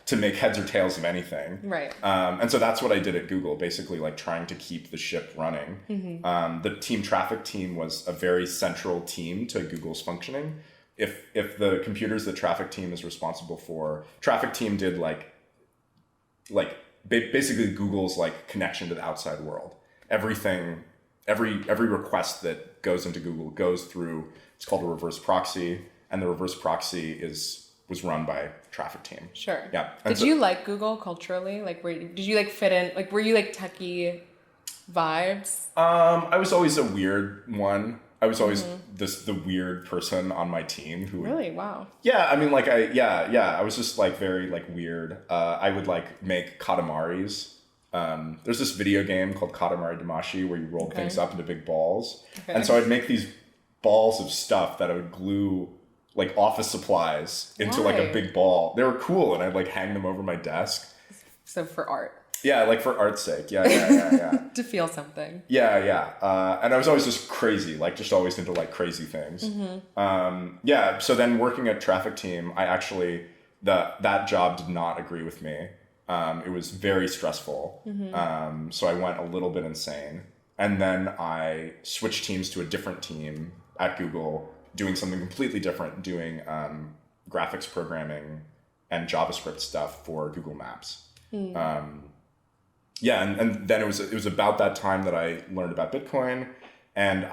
to make heads or tails of anything. Right. And so that's what I did at Google, basically like trying to keep the ship running. The traffic team was a very central team to Google's functioning. If the computers the traffic team is responsible for, traffic team did basically Google's like connection to the outside world. Everything, every request that goes into Google goes through, it's called a reverse proxy, and the reverse proxy was run by traffic team. Sure. Yeah. Did you like Google culturally? Like, did you like fit in? Like, were you like techie vibes? I was always a weird one. I was always the weird person on my team who would, really? Wow. Yeah, I mean, like I was just like very like weird. I would like make Katamaris. There's this video game called Katamari Damacy where you roll things up into big balls, and so I'd make these balls of stuff that I would glue like office supplies into like a big ball. They were cool, and I'd like hang them over my desk. So for art. Yeah, like for art's sake. Yeah. To feel something. Yeah. And I was always just crazy, like just always into like crazy things. So then working at traffic team, I actually, that job did not agree with me. It was very stressful. So I went a little bit insane. And then I switched teams to a different team at Google, doing something completely different, doing graphics programming and JavaScript stuff for Google Maps. And then it was about that time that I learned about Bitcoin, and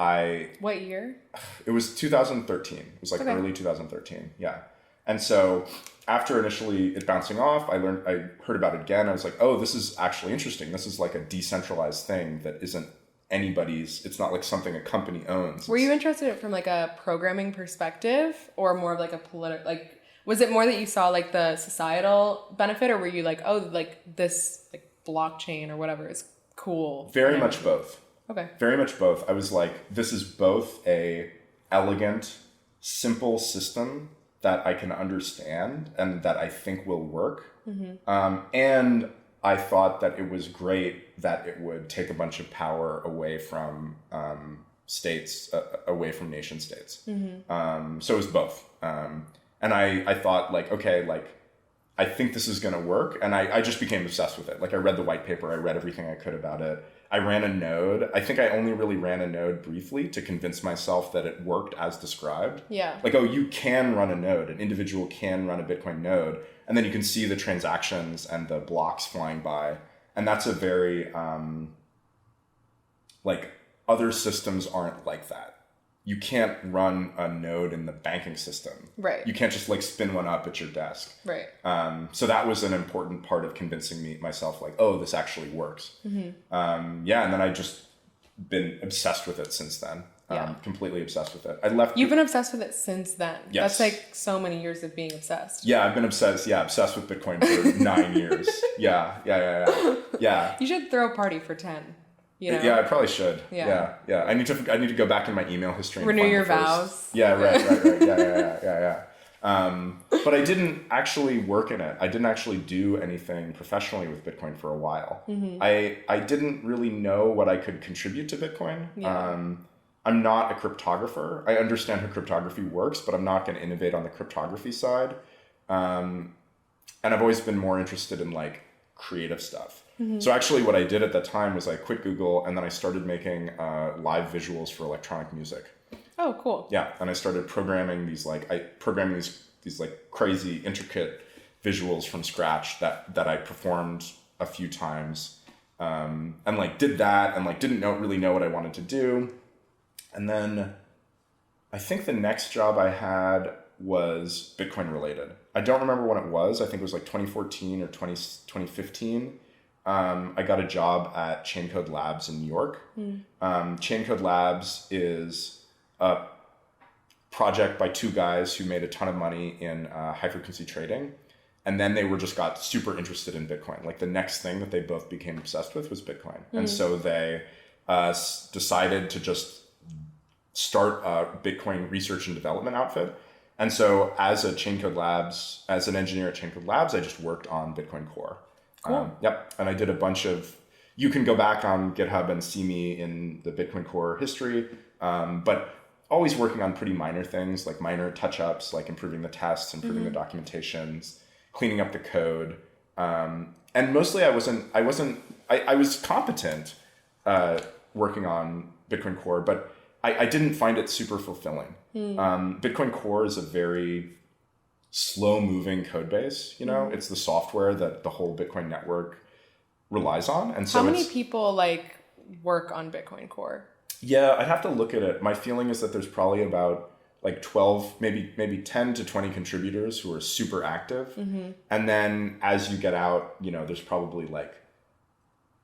What year? It was 2013. It was like early 2013. Yeah. And so after initially it bouncing off, I heard about it again. I was like, oh, this is actually interesting. This is like a decentralized thing that isn't anybody's. It's not like something a company owns. Were you interested in it from like a programming perspective, or more of like a political, like, was it more that you saw like the societal benefit, or were you like, oh, like this like blockchain or whatever is cool? Very much both. Okay. Very much both. I was like, this is both a elegant, simple system that I can understand and that I think will work. And I thought that it was great that it would take a bunch of power away from states, away from nation states. So it was both. And I thought like, okay, like, I think this is going to work. And I just became obsessed with it. Like I read the white paper, I read everything I could about it. I ran a node. I think I only really ran a node briefly to convince myself that it worked as described. Yeah. Like, oh, you can run a node. An individual can run a Bitcoin node. And then you can see the transactions and the blocks flying by. And that's a very, like, other systems aren't like that. You can't run a node in the banking system. Right. You can't just like spin one up at your desk. Right. So that was an important part of convincing myself like, oh, this actually works. And then I just been obsessed with it since then. Completely obsessed with it. You've been obsessed with it since then. Yes. That's like so many years of being obsessed. Yeah, I've been obsessed. Yeah, obsessed with Bitcoin for 9 years. Yeah. You should throw a party for 10. You know? Yeah, I probably should. Yeah. I need to go back in my email history and renew find your vows. Yeah, right. Yeah. But I didn't actually work in it. I didn't actually do anything professionally with Bitcoin for a while. I didn't really know what I could contribute to Bitcoin. I'm not a cryptographer. I understand how cryptography works, but I'm not going to innovate on the cryptography side. And I've always been more interested in like creative stuff. So actually what I did at that time was I quit Google and then I started making live visuals for electronic music. Oh, cool. Yeah. And I started programming these like, these like crazy intricate visuals from scratch that I performed a few times. And like did that and like didn't really know what I wanted to do. And then I think the next job I had was Bitcoin related. I don't remember when it was. I think it was like 2014 or 2015. I got a job at Chaincode Labs in New York. Chaincode Labs is a project by two guys who made a ton of money in high frequency trading. And then they got super interested in Bitcoin. Like the next thing that they both became obsessed with was Bitcoin. And so they decided to just start a Bitcoin research and development outfit. And so as an engineer at Chaincode Labs, I just worked on Bitcoin Core. Cool. Yep. And I did a bunch of, you can go back on GitHub and see me in the Bitcoin Core history, but always working on pretty minor things, like minor touch-ups, like improving the tests, improving the documentations, cleaning up the code. And mostly I was competent working on Bitcoin Core, but I didn't find it super fulfilling. Bitcoin Core is a very slow-moving code base. It's the software that the whole Bitcoin network relies on. And so how many people like work on Bitcoin Core? Yeah, I'd have to look at it. My feeling is that there's probably about like 12, maybe 10 to 20 contributors who are super active. And then as you get out, there's probably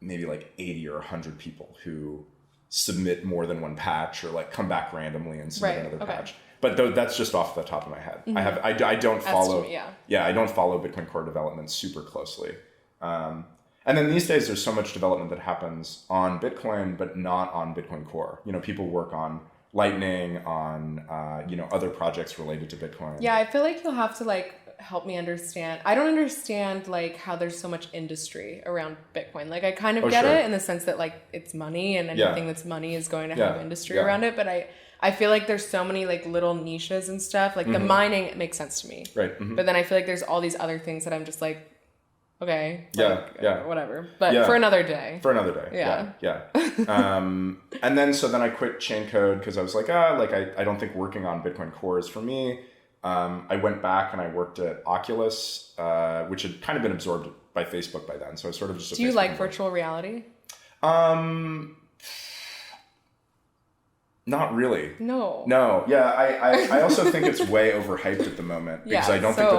maybe 80 or 100 people who submit more than one patch or come back randomly and submit another patch. But that's just off the top of my head. I don't follow. I don't follow Bitcoin Core development super closely. And then these days, there's so much development that happens on Bitcoin, but not on Bitcoin Core. People work on Lightning, on other projects related to Bitcoin. Yeah, I feel like you'll have to help me understand. I don't understand how there's so much industry around Bitcoin. I kind of get it in the sense that it's money, and anything that's money is going to have industry around it. But I feel like there's so many little niches and stuff. The mining, it makes sense to me. Right. But then I feel like there's all these other things that I'm just okay. Whatever. But for another day. Yeah. And then I quit Chaincode because I was I don't think working on Bitcoin Core is for me. I went back and I worked at Oculus, which had kind of been absorbed by Facebook by then. So I sort of just. Do you like virtual reality? Not really. No. Yeah, I also think it's way overhyped at the moment because I don't think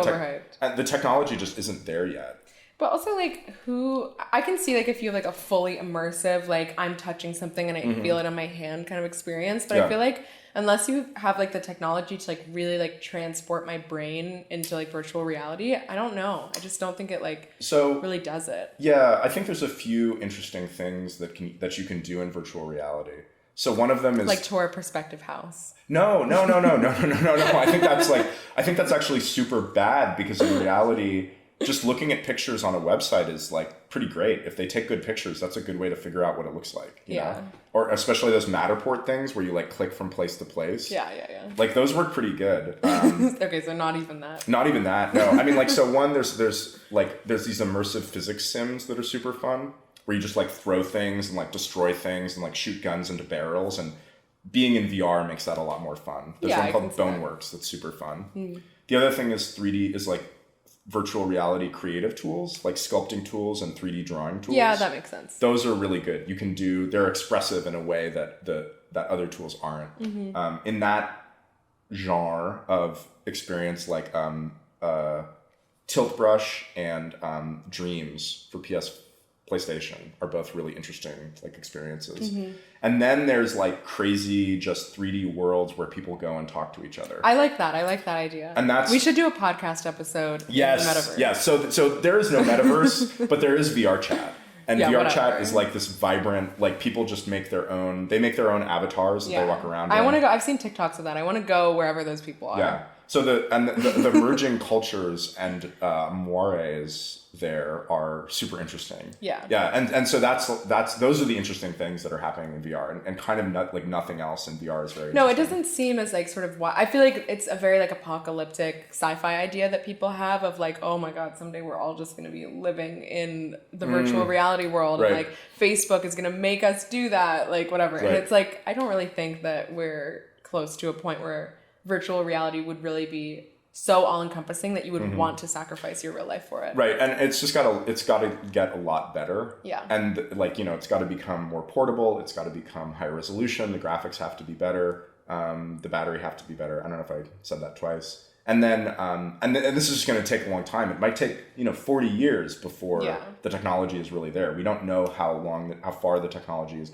the technology just isn't there yet. But also, I can see, if you have, a fully immersive, I'm touching something and I feel it on my hand kind of experience. But I feel unless you have, the technology to, really, transport my brain into, virtual reality, I don't know. I just don't think it, really does it. Yeah, I think there's a few interesting things that you can do in virtual reality. So one of them is tour a perspective house. No. I think that's actually super bad because in reality, just looking at pictures on a website is pretty great. If they take good pictures, that's a good way to figure out what it looks like. You know? Or especially those Matterport things where you click from place to place. Yeah. Those work pretty good. Okay, so not even that. Not even that. No, I mean so one there's these immersive physics sims that are super fun where you just throw things and destroy things and shoot guns into barrels, and being in VR makes that a lot more fun. There's one called Boneworks that's super fun. The other thing is 3D is virtual reality creative tools, sculpting tools and 3D drawing tools. Yeah, that makes sense. Those are really good. They're expressive in a way that that other tools aren't. In that genre of experience, Tilt Brush and Dreams for PlayStation are both really interesting experiences. And then there's crazy just 3D worlds where people go and talk to each other. I like that idea. And we should do a podcast episode. Yes. In the metaverse. Yeah. So there is no metaverse, but there is VR chat. And VR chat is this vibrant, people just make their own avatars that they walk around. I want to go. I've seen TikToks of that. I want to go wherever those people are. Yeah. So the merging cultures and mores there are super interesting. Yeah. Yeah. And so those are the interesting things that are happening in VR, and kind of nothing else in VR is very. No, it doesn't seem as sort of I feel like it's a very apocalyptic sci-fi idea that people have of oh my God, someday we're all just going to be living in the virtual reality world, and Facebook is going to make us do that, whatever. Right. And it's I don't really think that we're close to a point where virtual reality would really be so all-encompassing that you would want to sacrifice your real life for it. Right. And it's got to get a lot better. Yeah. And it's got to become more portable. It's got to become higher resolution. The graphics have to be better. The battery have to be better. I don't know if I said that twice. And then, and this is just going to take a long time. It might take, 40 years before the technology is really there. We don't know how far the technology is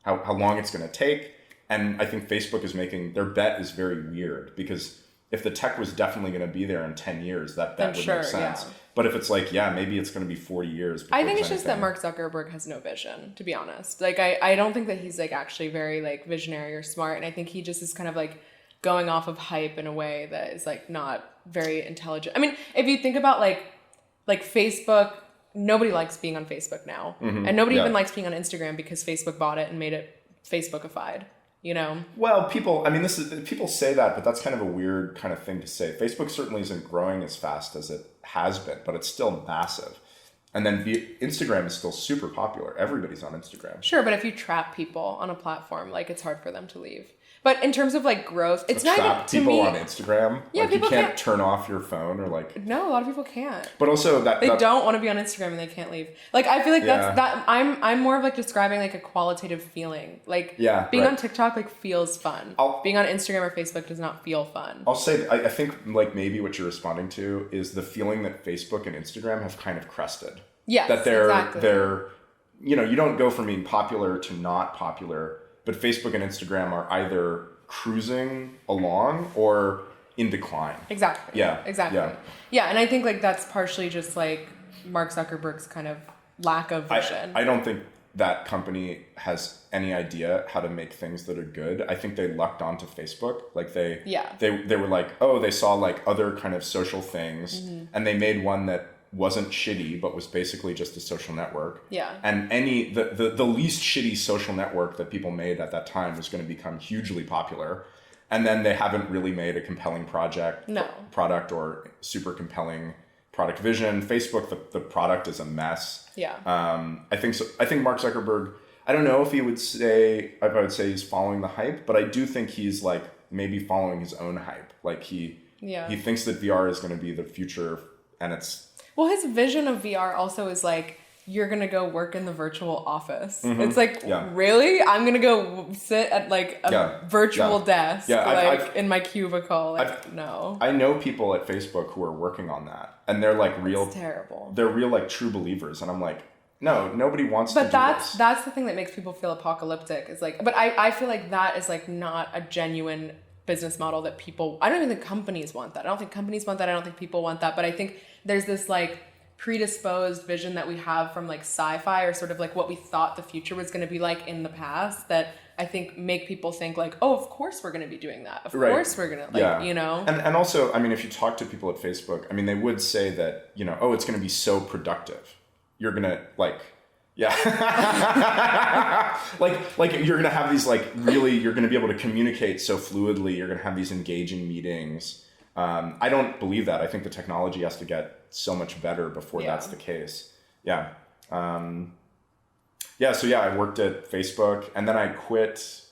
how long it's going to take. And I think Facebook is their bet is very weird, because if the tech was definitely going to be there in 10 years, that would make sense. Yeah. But if it's maybe it's going to be 40 years. I think it's just that Mark Zuckerberg has no vision, to be honest. I don't think that he's actually very visionary or smart. And I think he just is kind of going off of hype in a way that is like not very intelligent. I mean, if you think about like Facebook, nobody likes being on Facebook now. And nobody even likes being on Instagram because Facebook bought it and made it Facebookified, you know? Well, people say that, but that's kind of a weird kind of thing to say. Facebook certainly isn't growing as fast as it has been, but it's still massive. And then Instagram is still super popular. Everybody's on Instagram. Sure, but if you trap people on a platform, like it's hard for them to leave. But in terms of like growth, it's not trap to people me, on Instagram. Yeah, like you can't turn off your phone or like. No, a lot of people can't. But also they don't want to be on Instagram and they can't leave. Like I feel like that. I'm more of like describing like a qualitative feeling. Like being on TikTok like feels fun. Being on Instagram or Facebook does not feel fun. I'll say I think like maybe what you're responding to is the feeling that Facebook and Instagram have kind of crested. Yes, that they're you know, you don't go from being popular to not popular. But Facebook and Instagram are either cruising along or in decline. Exactly. Yeah. Exactly. Yeah, and I think like that's partially just like Mark Zuckerberg's kind of lack of vision. I don't think that company has any idea how to make things that are good. I think they lucked onto Facebook. Like they were like, oh, they saw like other kind of social things and they made one that wasn't shitty, but was basically just a social network. Yeah. And the least shitty social network that people made at that time was going to become hugely popular. And then they haven't really made a compelling product or super compelling product vision. Facebook, the product is a mess. Yeah. I think Mark Zuckerberg, I don't know if I would say he's following the hype, but I do think he's like maybe following his own hype. Like he thinks that VR is going to be the future and it's. Well, his vision of VR also is like, you're going to go work in the virtual office. It's like, really? I'm going to go sit at like a virtual desk, in my cubicle. Like, no. I know people at Facebook who are working on that and they're like It's terrible. They're real like true believers. And I'm like, no, nobody wants to do this. But that's the thing that makes people feel apocalyptic is like, but I feel like that is like not a genuine business model that people, I don't even think companies want that. I don't think companies want that. I don't think people want that. But I think there's this like predisposed vision that we have from like sci-fi or sort of like what we thought the future was going to be like in the past that I think make people think like, oh, of course we're going to be doing that. Of course we're going to like, you know. And also, I mean, if you talk to people at Facebook, I mean, they would say that, you know, oh, it's going to be so productive. You're going to like, like you're going to have these like really, you're going to be able to communicate so fluidly. You're going to have these engaging meetings. I don't believe that. I think the technology has to get so much better before that's the case. So I worked at Facebook and then I quit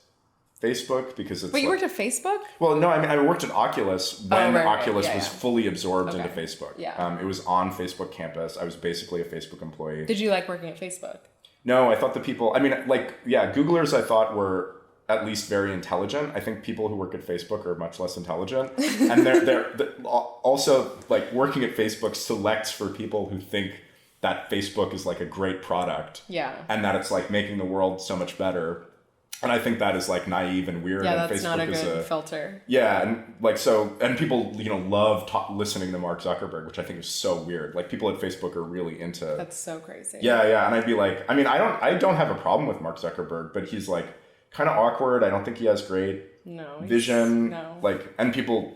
Facebook because it's. Wait, you worked at Facebook? Well, no, I mean, I worked at Oculus when Oculus was fully absorbed into Facebook. Yeah. It was on Facebook campus. I was basically a Facebook employee. Did you like working at Facebook? No, I thought the people, I mean, like, Googlers I thought were at least very intelligent. I think people who work at Facebook are much less intelligent. And they're also like working at Facebook selects for people who think that Facebook is like a great product. Yeah. And that it's like making the world so much better. And I think that is like naive and weird. Yeah, and that's Facebook not a good filter. Yeah, and like and people, you know, love listening to Mark Zuckerberg, which I think is so weird. Like people at Facebook are really into. That's so crazy. Yeah, and I'd be like, I mean, I don't have a problem with Mark Zuckerberg, but he's like kind of awkward. I don't think he has great vision. No. Like, and people,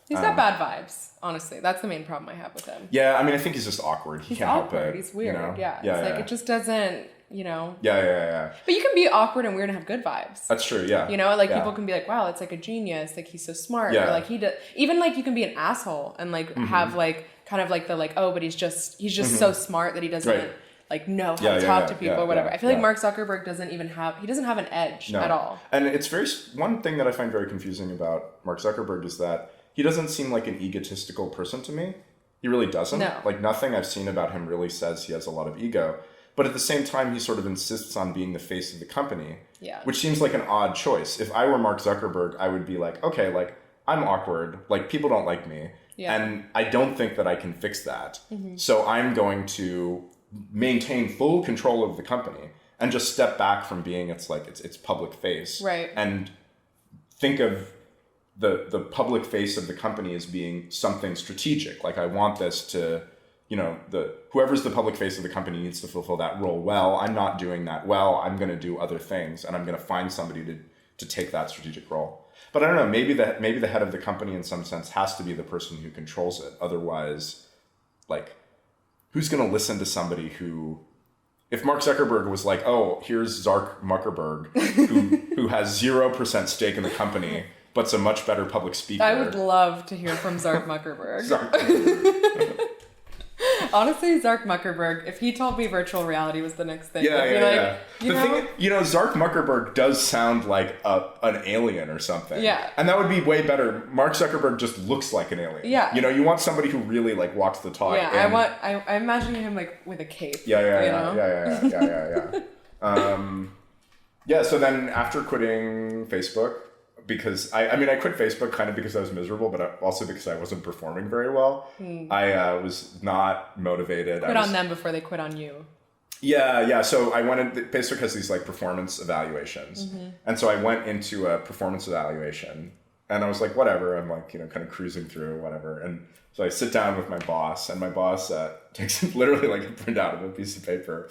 He's got bad vibes, honestly. That's the main problem I have with him. Yeah, I mean, I think he's just awkward. He's can't awkward. Help it. He's weird. You know? Like it just doesn't, you know. Yeah. But you can be awkward and weird and have good vibes. That's true. Yeah. You know, like people can be like, wow, it's like a genius. Like he's so smart. Yeah. Or like even like you can be an asshole and like have like kind of like the like, oh, but he's just so smart that he doesn't like know how to talk to people or whatever. I feel like Mark Zuckerberg doesn't have an edge at all. And it's one thing that I find very confusing about Mark Zuckerberg is that he doesn't seem like an egotistical person to me. He really doesn't. No. Like nothing I've seen about him really says he has a lot of ego. But at the same time, he sort of insists on being the face of the company, which seems like an odd choice. If I were Mark Zuckerberg, I would be like, okay, like I'm awkward, like people don't like me, and I don't think that I can fix that. So I'm going to maintain full control of the company and just step back from being its public face, and think of the public face of the company as being something strategic. Like I want this to. You know, whoever's the public face of the company needs to fulfill that role well. I'm not doing that well. I'm going to do other things, and I'm going to find somebody to take that strategic role. But I don't know, maybe the head of the company in some sense has to be the person who controls it. Otherwise, like, who's going to listen to somebody who, if Mark Zuckerberg was like, oh, here's Zark Zuckerberg, who has 0% stake in the company, but's a much better public speaker. I would love to hear from Zark Zuckerberg. Honestly, Zark Zuckerberg, if he told me virtual reality was the next thing, I'd be like, Zark Zuckerberg does sound like an alien or something. Yeah. And that would be way better. Mark Zuckerberg just looks like an alien. Yeah. You want somebody who really like walks the talk. Yeah, I imagine him like with a cape. Yeah. So then after quitting Facebook, because I quit Facebook kind of because I was miserable, but also because I wasn't performing very well. I was not motivated. Quit on them before they quit on you. Yeah. So I went in, Facebook has these like performance evaluations. And so I went into a performance evaluation and I was like, whatever. I'm like, kind of cruising through whatever. And so I sit down with my boss and my boss takes literally like a printout of a piece of paper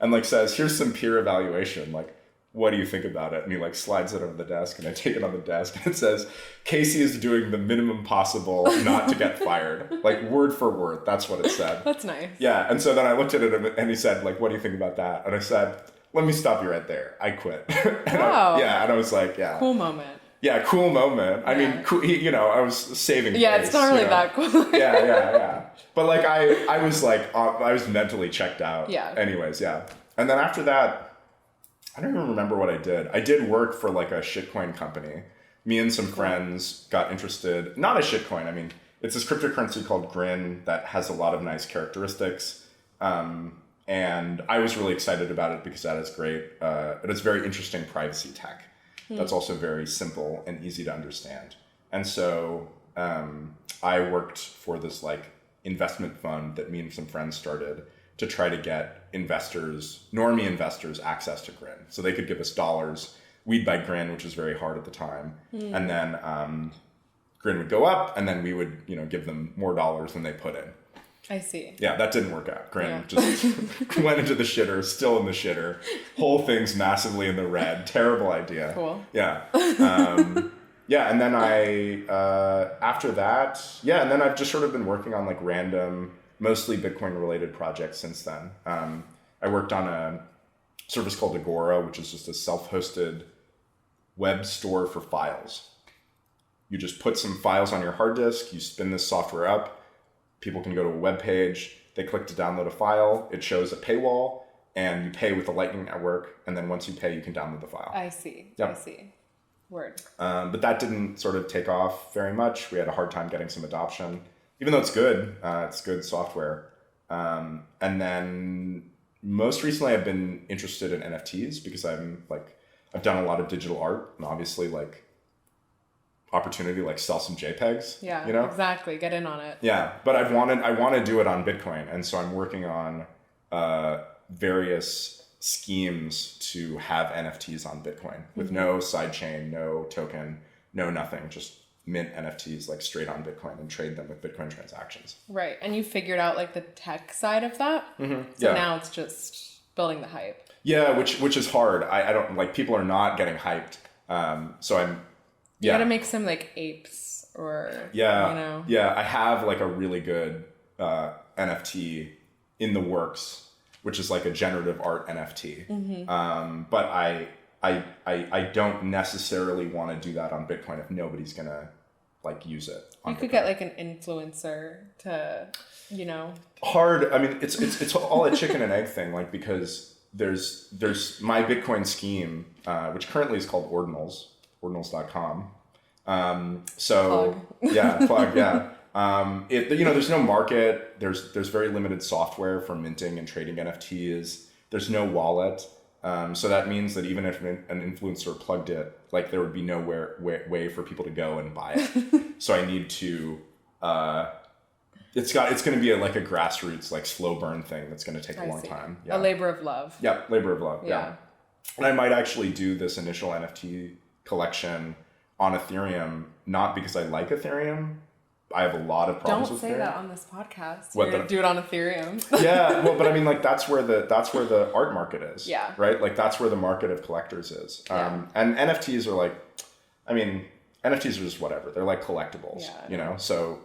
and like says, here's some peer evaluation. Like, what do you think about it? And he like slides it over the desk and I take it on the desk and it says, Casey is doing the minimum possible not to get fired. Like word for word. That's what it said. That's nice. Yeah. And so then I looked at it and he said, like, what do you think about that? And I said, let me stop you right there. I quit. Wow. And I was like, yeah. Cool moment. Yeah, cool moment. I mean, cool, I was saving face. It's not really that cool. Yeah. But like I was like, I was mentally checked out. Yeah. Anyways, yeah. And then after that, I don't even remember what I did. I did work for like a shitcoin company. Me and some friends got interested. Not a shitcoin. I mean, it's this cryptocurrency called Grin that has a lot of nice characteristics. And I was really excited about it because that is great. It is very interesting privacy tech. That's also very simple and easy to understand. And so I worked for this like investment fund that me and some friends started to try to get normie investors, access to Grin. So they could give us dollars. We'd buy Grin, which was very hard at the time. And then Grin would go up and then we would, give them more dollars than they put in. I see. Yeah, that didn't work out. Grin just went into the shitter, still in the shitter. Whole thing's massively in the red. Terrible idea. Cool. Yeah. And then after that, and then I've just sort of been working on like random, mostly Bitcoin related projects since then. I worked on a service called Agora, which is just a self-hosted web store for files. You just put some files on your hard disk, you spin this software up, people can go to a web page, they click to download a file, it shows a paywall, and you pay with the Lightning Network, and then once you pay, you can download the file. I see. Yep. I see. Word. But that didn't sort of take off very much. We had a hard time getting some adoption, even though it's good software. And then most recently I've been interested in NFTs because I've done a lot of digital art and obviously like opportunity, like sell some JPEGs. Yeah, exactly. Get in on it. Yeah. But I want to do it on Bitcoin. And so I'm working on various schemes to have NFTs on Bitcoin with no sidechain, no token, no nothing, just mint NFTs like straight on Bitcoin and trade them with Bitcoin transactions. Right. And you figured out like the tech side of that. So now it's just building the hype. Yeah, which is hard. I don't like, people are not getting hyped. So I'm, you gotta make some like apes or, Yeah, I have like a really good NFT in the works, which is like a generative art NFT. But I don't necessarily want to do that on Bitcoin if nobody's gonna like use it. You could get like an influencer to, Hard. I mean, it's all a chicken and egg thing. Like because there's my Bitcoin scheme, which currently is called ordinals.com. Plug. There's no market. There's very limited software for minting and trading NFTs. There's no wallet. So that means that even if an influencer plugged it, like there would be no way for people to go and buy it. So I need to, it's going to be like a grassroots, like slow burn thing that's going to take a long time. Yeah. A labor of love. Yeah. Labor of love. Yeah. And I might actually do this initial NFT collection on Ethereum, not because I like Ethereum. I have a lot of problems with Ethereum. Don't say that on this podcast. You're going to do it on Ethereum. Yeah, well, but I mean, like that's where the art market is. Yeah. Right? Like that's where the market of collectors is. And NFTs are like, I mean, NFTs are just whatever. They're like collectibles, you know? So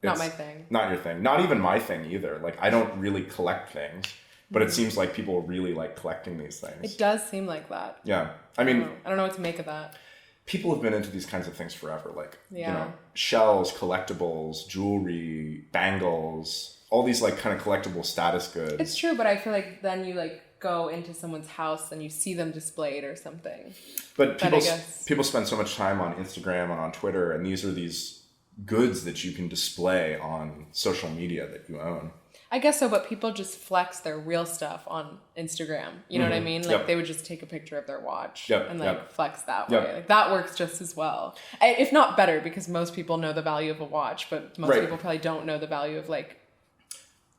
not my thing. Not your thing. Not even my thing either. Like, I don't really collect things, but it seems like people really like collecting these things. It does seem like that. Yeah. I mean, I don't know what to make of that. People have been into these kinds of things forever. Like, you know, shells, collectibles, jewelry, bangles, all these like kind of collectible status goods. It's true, but I feel like then you like go into someone's house and you see them displayed or something. But people spend so much time on Instagram and on Twitter, and these are these goods that you can display on social media that you own. I guess so, but people just flex their real stuff on Instagram. You know what I mean? Like they would just take a picture of their watch and like flex that way. Like that works just as well. If not better, because most people know the value of a watch, but most people probably don't know the value of like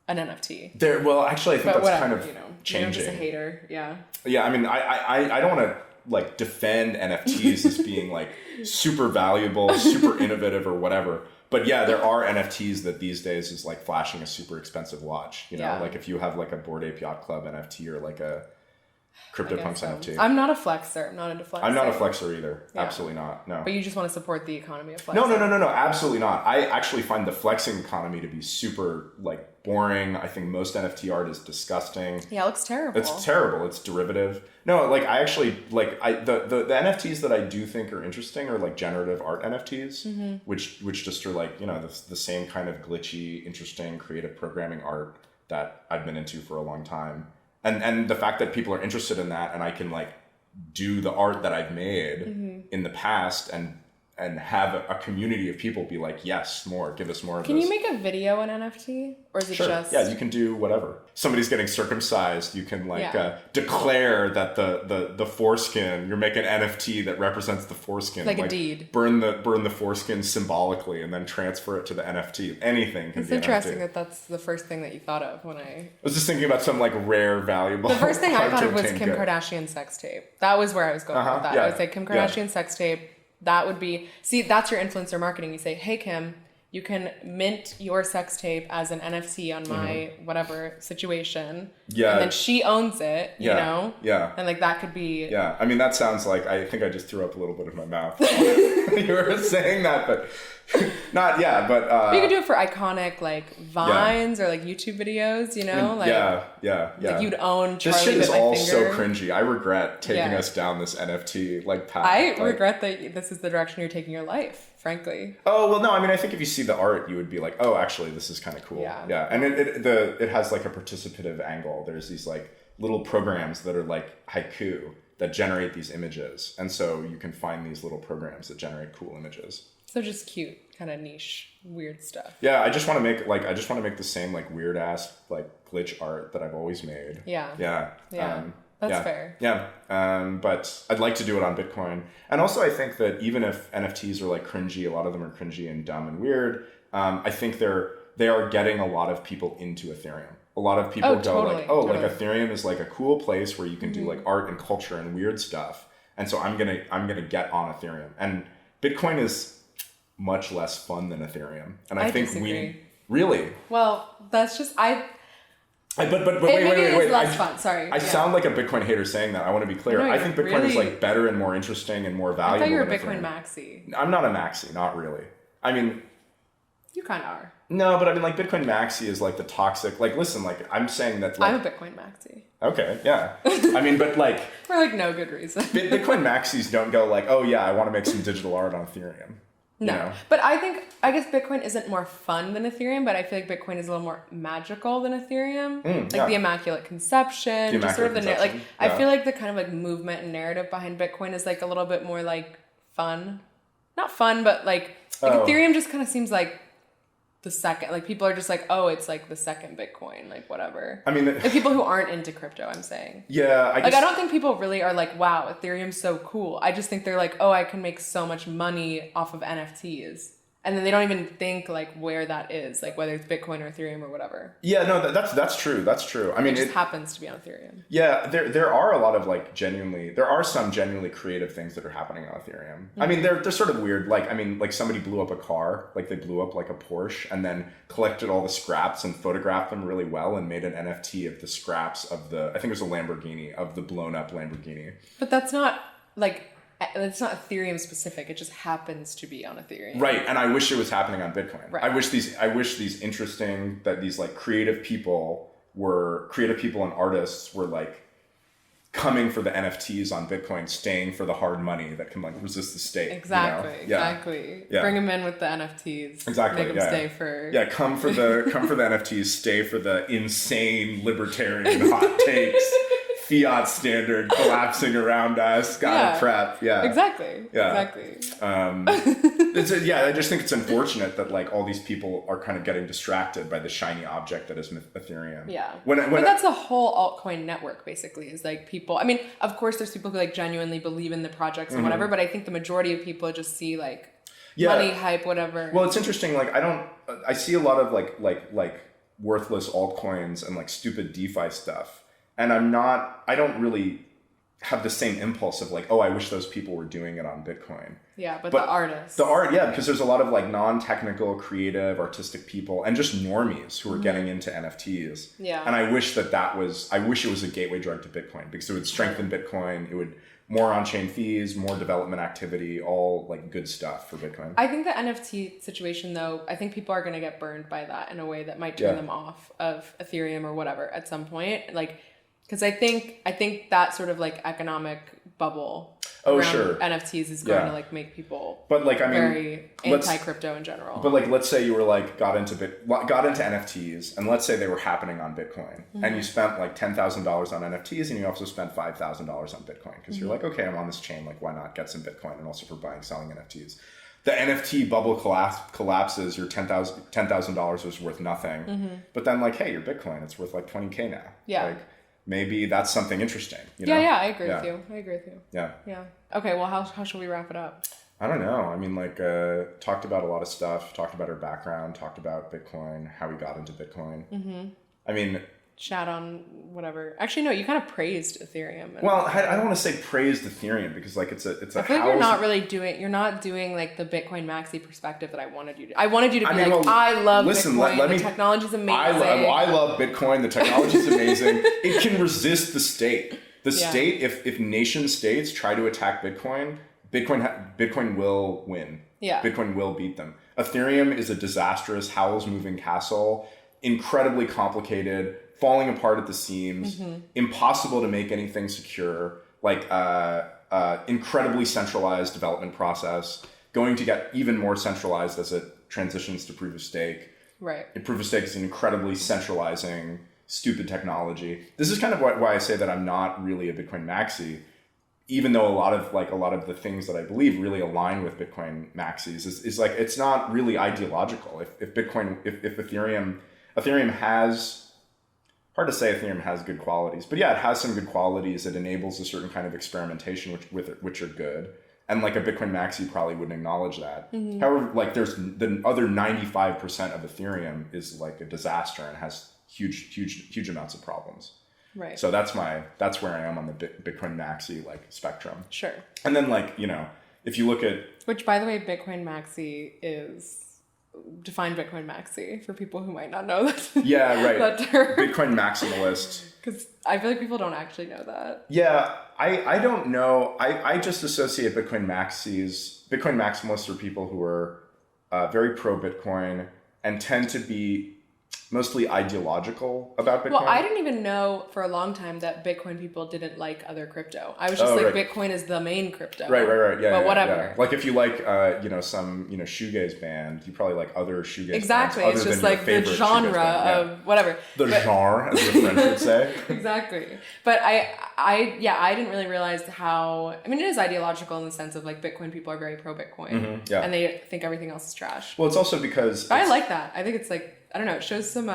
an NFT. Well, actually, I think that's kind of changing. I'm just a hater. Yeah. Yeah. I mean, I don't want to like defend NFTs as being like super valuable, super innovative or whatever. But yeah, there are NFTs that these days is like flashing a super expensive watch, you know, like if you have like a Bored Ape Yacht Club NFT or like a CryptoPunks NFT. I'm not a flexer. I'm not into flexing. I'm not a flexer either. Yeah. Absolutely not. No. But you just want to support the economy of flexing. No. Absolutely not. I actually find the flexing economy to be super like boring. I think most NFT art is disgusting. Yeah, it looks terrible. It's terrible. It's derivative. No, like I actually like the NFTs that I do think are interesting are like generative art NFTs, which just are like, you know, the same kind of glitchy, interesting, creative programming art that I've been into for a long time. And the fact that people are interested in that, and I can like do the art that I've made in the past and have a community of people be like, yes, more, give us more of this. Can you make a video in NFT? Or is it just... Yeah, you can do whatever. Somebody's getting circumcised, you can like declare that the foreskin, you're making an NFT that represents the foreskin. Like a deed. Burn the foreskin symbolically and then transfer it to the NFT. Anything can be It's interesting that that's the first thing that you thought of when I was just thinking about some like rare, valuable... The first thing I thought of was Kim Kardashian sex tape. That was where I was going with that. I was like, Kim Kardashian sex tape. That would be, see, that's your influencer marketing. You say, hey, Kim, you can mint your sex tape as an NFT on my whatever situation. Yeah. And then she owns it, you know? Yeah. And like that could be... Yeah. I mean, that sounds like, I think I just threw up a little bit of my mouth. You were saying that, but... Not, but... you could do it for iconic, like, Vines or, like, YouTube videos, you know? Like, like, you'd own Charlie This shit is all so finger. cringy. I regret taking us down this NFT, like, path. I regret that this is the direction you're taking your life, frankly. Oh, well, no, I mean, I think if you see the art, you would be like, oh, actually, this is kind of cool. Yeah. And it has, like, a participative angle. There's these, like, little programs that are, like, haiku that generate these images. And so you can find these little programs that generate cool images. So just cute, kind of niche, weird stuff. Yeah, I just want to make the same like weird ass like glitch art that I've always made. Yeah. That's fair. Yeah. But I'd like to do it on Bitcoin. And also I think that even if NFTs are like cringy, a lot of them are cringy and dumb and weird. I think they are getting a lot of people into Ethereum. A lot of people like Ethereum is like a cool place where you can do like art and culture and weird stuff. And so I'm gonna get on Ethereum. And Bitcoin is much less fun than Ethereum, and I think disagree. Really. Well, that's just but wait. Less fun. Sorry. I sound like a Bitcoin hater saying that. I want to be clear. I think Bitcoin is like better and more interesting and more valuable. I thought you were a Bitcoin maxi. I'm not a maxi, not really. I mean, you kind of are. No, but I mean, like Bitcoin maxi is like the toxic. Like, listen, like I'm saying that. Like, I'm a Bitcoin maxi. Okay, yeah. I mean, but like for like no good reason. Bitcoin maxis don't go like, oh yeah, I want to make some digital art on Ethereum. No, you know? But I guess Bitcoin isn't more fun than Ethereum, but I feel like Bitcoin is a little more magical than Ethereum. The Immaculate Conception, I feel like the kind of like movement and narrative behind Bitcoin is like a little bit more like fun. Not fun, but like Ethereum just kind of seems like the second, like people are just like, oh, it's like the second Bitcoin, like whatever. I mean, the people who aren't into crypto, I'm saying. Yeah. I don't think people really are like, wow, Ethereum's so cool. I just think they're like, oh, I can make so much money off of NFTs. And then they don't even think like where that is, like whether it's Bitcoin or Ethereum or whatever. Yeah, no, that's true. That's true. I mean, it just happens to be on Ethereum. Yeah, there are a lot of like some genuinely creative things that are happening on Ethereum. I mean, they're sort of weird. Like, I mean, like somebody blew up a car, like they blew up like a Porsche and then collected all the scraps and photographed them really well and made an NFT of the scraps of I think it was a Lamborghini, of the blown up Lamborghini. But that's not like it's not Ethereum specific. It just happens to be on Ethereum. Right. And I wish it was happening on Bitcoin. Right. I wish these interesting, that these like creative people and artists were like coming for the NFTs on Bitcoin, staying for the hard money that can like resist the state. Exactly. You know? Exactly. Yeah. Bring them in with the NFTs. Exactly. Make them stay for. Yeah. Come for the NFTs. Stay for the insane libertarian hot takes. Fiat standard collapsing around us. Gotta prep. Yeah. Exactly. Yeah. Exactly. I just think it's unfortunate that like all these people are kind of getting distracted by the shiny object that is Ethereum. Yeah. But that's the whole altcoin network basically, is like people, I mean, of course there's people who like genuinely believe in the projects and whatever, but I think the majority of people just see like money, hype, whatever. Well, it's interesting. Like I see a lot of like worthless altcoins and like stupid DeFi stuff. And I don't really have the same impulse of like, oh, I wish those people were doing it on Bitcoin. Yeah, but the artists. Because there's a lot of like non-technical, creative, artistic people and just normies who are getting into NFTs. Yeah. And I wish I wish it was a gateway drug to Bitcoin, because it would strengthen Bitcoin. It would more on-chain fees, more development activity, all like good stuff for Bitcoin. I think the NFT situation though, I think people are going to get burned by that in a way that might turn them off of Ethereum or whatever at some point. Like, because I think that sort of like economic bubble around NFTs is going to like make people very anti-crypto in general. But like, let's say you were like got into NFTs, and let's say they were happening on Bitcoin, and you spent like $10,000 on NFTs, and you also spent $5,000 on Bitcoin because you're like, okay, I'm on this chain, like why not get some Bitcoin, and also for buying, selling NFTs. The NFT bubble collapses. Your $10,000 was worth nothing, but then like, hey, your Bitcoin, it's worth like $20K now. Yeah. Like, maybe that's something interesting. You know? Yeah, I agree with you. Yeah. Yeah. Okay, well, how should we wrap it up? I don't know. I mean, like, talked about a lot of stuff, talked about our background, talked about Bitcoin, how we got into Bitcoin. I mean... Chat on whatever. Actually, no, you kind of praised Ethereum. Well, I don't want to say praised Ethereum, because like it's a. I feel like you're not doing like the Bitcoin maxi perspective that I wanted you to. I wanted you to be I love Bitcoin. The technology's amazing. I love Bitcoin. The technology's amazing. It can resist the state. The state, if nation states try to attack Bitcoin will win. Yeah. Bitcoin will beat them. Ethereum is a disastrous, howls moving castle, incredibly complicated, falling apart at the seams, impossible to make anything secure, like incredibly centralized development process, going to get even more centralized as it transitions to proof of stake. Right. Proof of stake is an incredibly centralizing, stupid technology. This is kind of why I say that I'm not really a Bitcoin maxi, even though a lot of the things that I believe really align with Bitcoin maxis. Is like, it's not really ideological. If Ethereum has, hard to say Ethereum has good qualities, but yeah, it has some good qualities. It enables a certain kind of experimentation, which are good. And like a Bitcoin maxi probably wouldn't acknowledge that. Mm-hmm. However, like there's the other 95% of Ethereum is like a disaster and has huge amounts of problems. Right. So that's where I am on the Bitcoin maxi like spectrum. Sure. And then like, you know, if you look at, which by the way, Bitcoin maxi is, define Bitcoin maxi for people who might not know that. Yeah, right. That term. Bitcoin maximalist. Because I feel like people don't actually know that. Yeah, I don't know. I just associate Bitcoin maximalists are people who are very pro Bitcoin and tend to be mostly ideological about Bitcoin. Well, I didn't even know for a long time that Bitcoin people didn't like other crypto. I was just right. Bitcoin is the main crypto. Right. Yeah. But whatever. Yeah. Like if you like, some, shoegaze band, you probably like other shoegaze exactly. bands. It's just like the genre of whatever. Genre, as the French would say. Exactly. But I didn't really realize how, I mean, it is ideological in the sense of like Bitcoin people are very pro Bitcoin. Mm-hmm, yeah. And they think everything else is trash. Well, it's also because... I like that. I think it's like, I don't know, it shows some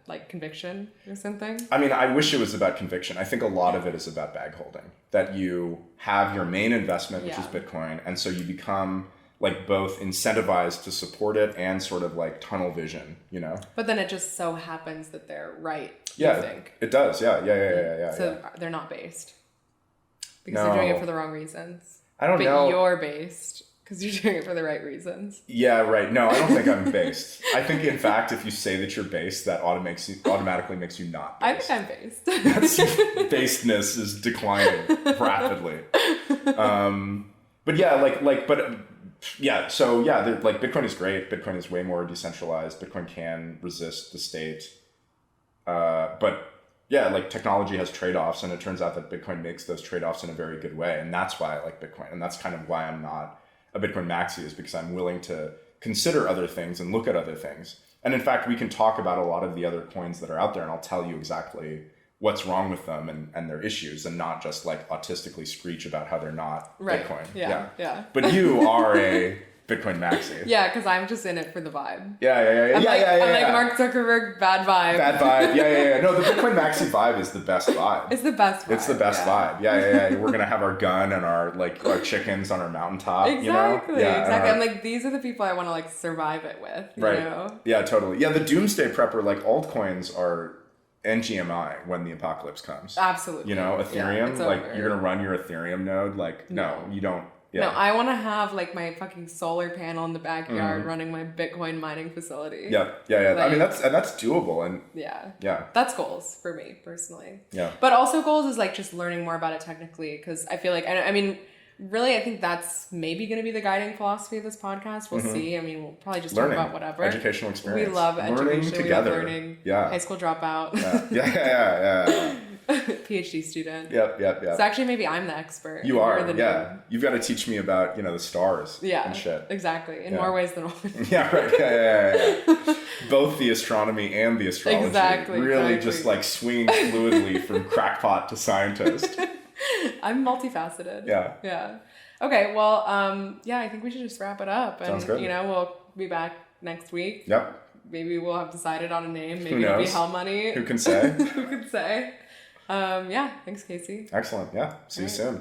like conviction or something. I mean, I wish it was about conviction. I think a lot of it is about bag holding. That you have your main investment, which is Bitcoin, and so you become like both incentivized to support it and sort of like tunnel vision, you know? But then it just so happens that they're right, you think. It does, yeah. So they're not based. Because they're doing it for the wrong reasons. I don't know. But you're based. Because you're doing it for the right reasons. Yeah, right. No, I don't think I'm based. I think, in fact, if you say that you're based, that automatically makes you not based. I think I'm based. Basedness is declining rapidly. But yeah, so yeah, like Bitcoin is great. Bitcoin is way more decentralized. Bitcoin can resist the state. But yeah, like technology has trade-offs, and it turns out that Bitcoin makes those trade-offs in a very good way. And that's why I like Bitcoin. And that's kind of why I'm not a Bitcoin maxi, is because I'm willing to consider other things and look at other things. And in fact, we can talk about a lot of the other coins that are out there, and I'll tell you exactly what's wrong with them and their issues, and not just like autistically screech about how they're not Bitcoin. Yeah. But you are a Bitcoin maxi. Yeah, because I'm just in it for the vibe. I'm like Mark Zuckerberg, bad vibe. Bad vibe. Yeah. No, the Bitcoin maxi vibe is the best vibe. It's the best vibe. It's the best vibe. Yeah. We're gonna have our gun and our chickens on our mountaintop. Exactly. You know? Yeah, exactly. I'm like, these are the people I want to like survive it with. You know? Yeah, totally. Yeah, the Doomsday prepper, like altcoins are NGMI when the apocalypse comes. Absolutely. You know, Ethereum, like over. you're gonna run your Ethereum node. Like, no, you don't. Yeah. No, I want to have like my fucking solar panel in the backyard running my Bitcoin mining facility. Yeah. Like, I mean, that's doable, and yeah, that's goals for me personally. Yeah, but also goals is like just learning more about it technically, because I feel like I mean, really, I think that's maybe going to be the guiding philosophy of this podcast. We'll see. I mean, we'll probably just talk about whatever. Educational experience. We love learning education. together. We love learning. Yeah. High school dropout. Yeah. PhD student. Yep. So actually, maybe I'm the expert. You are. You've got to teach me about the stars. And shit. Exactly. In more ways than one. Yeah. Right. Yeah. Both the astronomy and the astrology. Exactly. Really, just like swinging fluidly from crackpot to scientist. I'm multifaceted. Yeah. Okay. Well. I think we should just wrap it up. And, sounds good. We'll be back next week. Yep. Maybe we'll have decided on a name. Maybe it'll be Hell Money. Who can say? Who can say? Thanks, Casey. Excellent. Yeah. See you soon.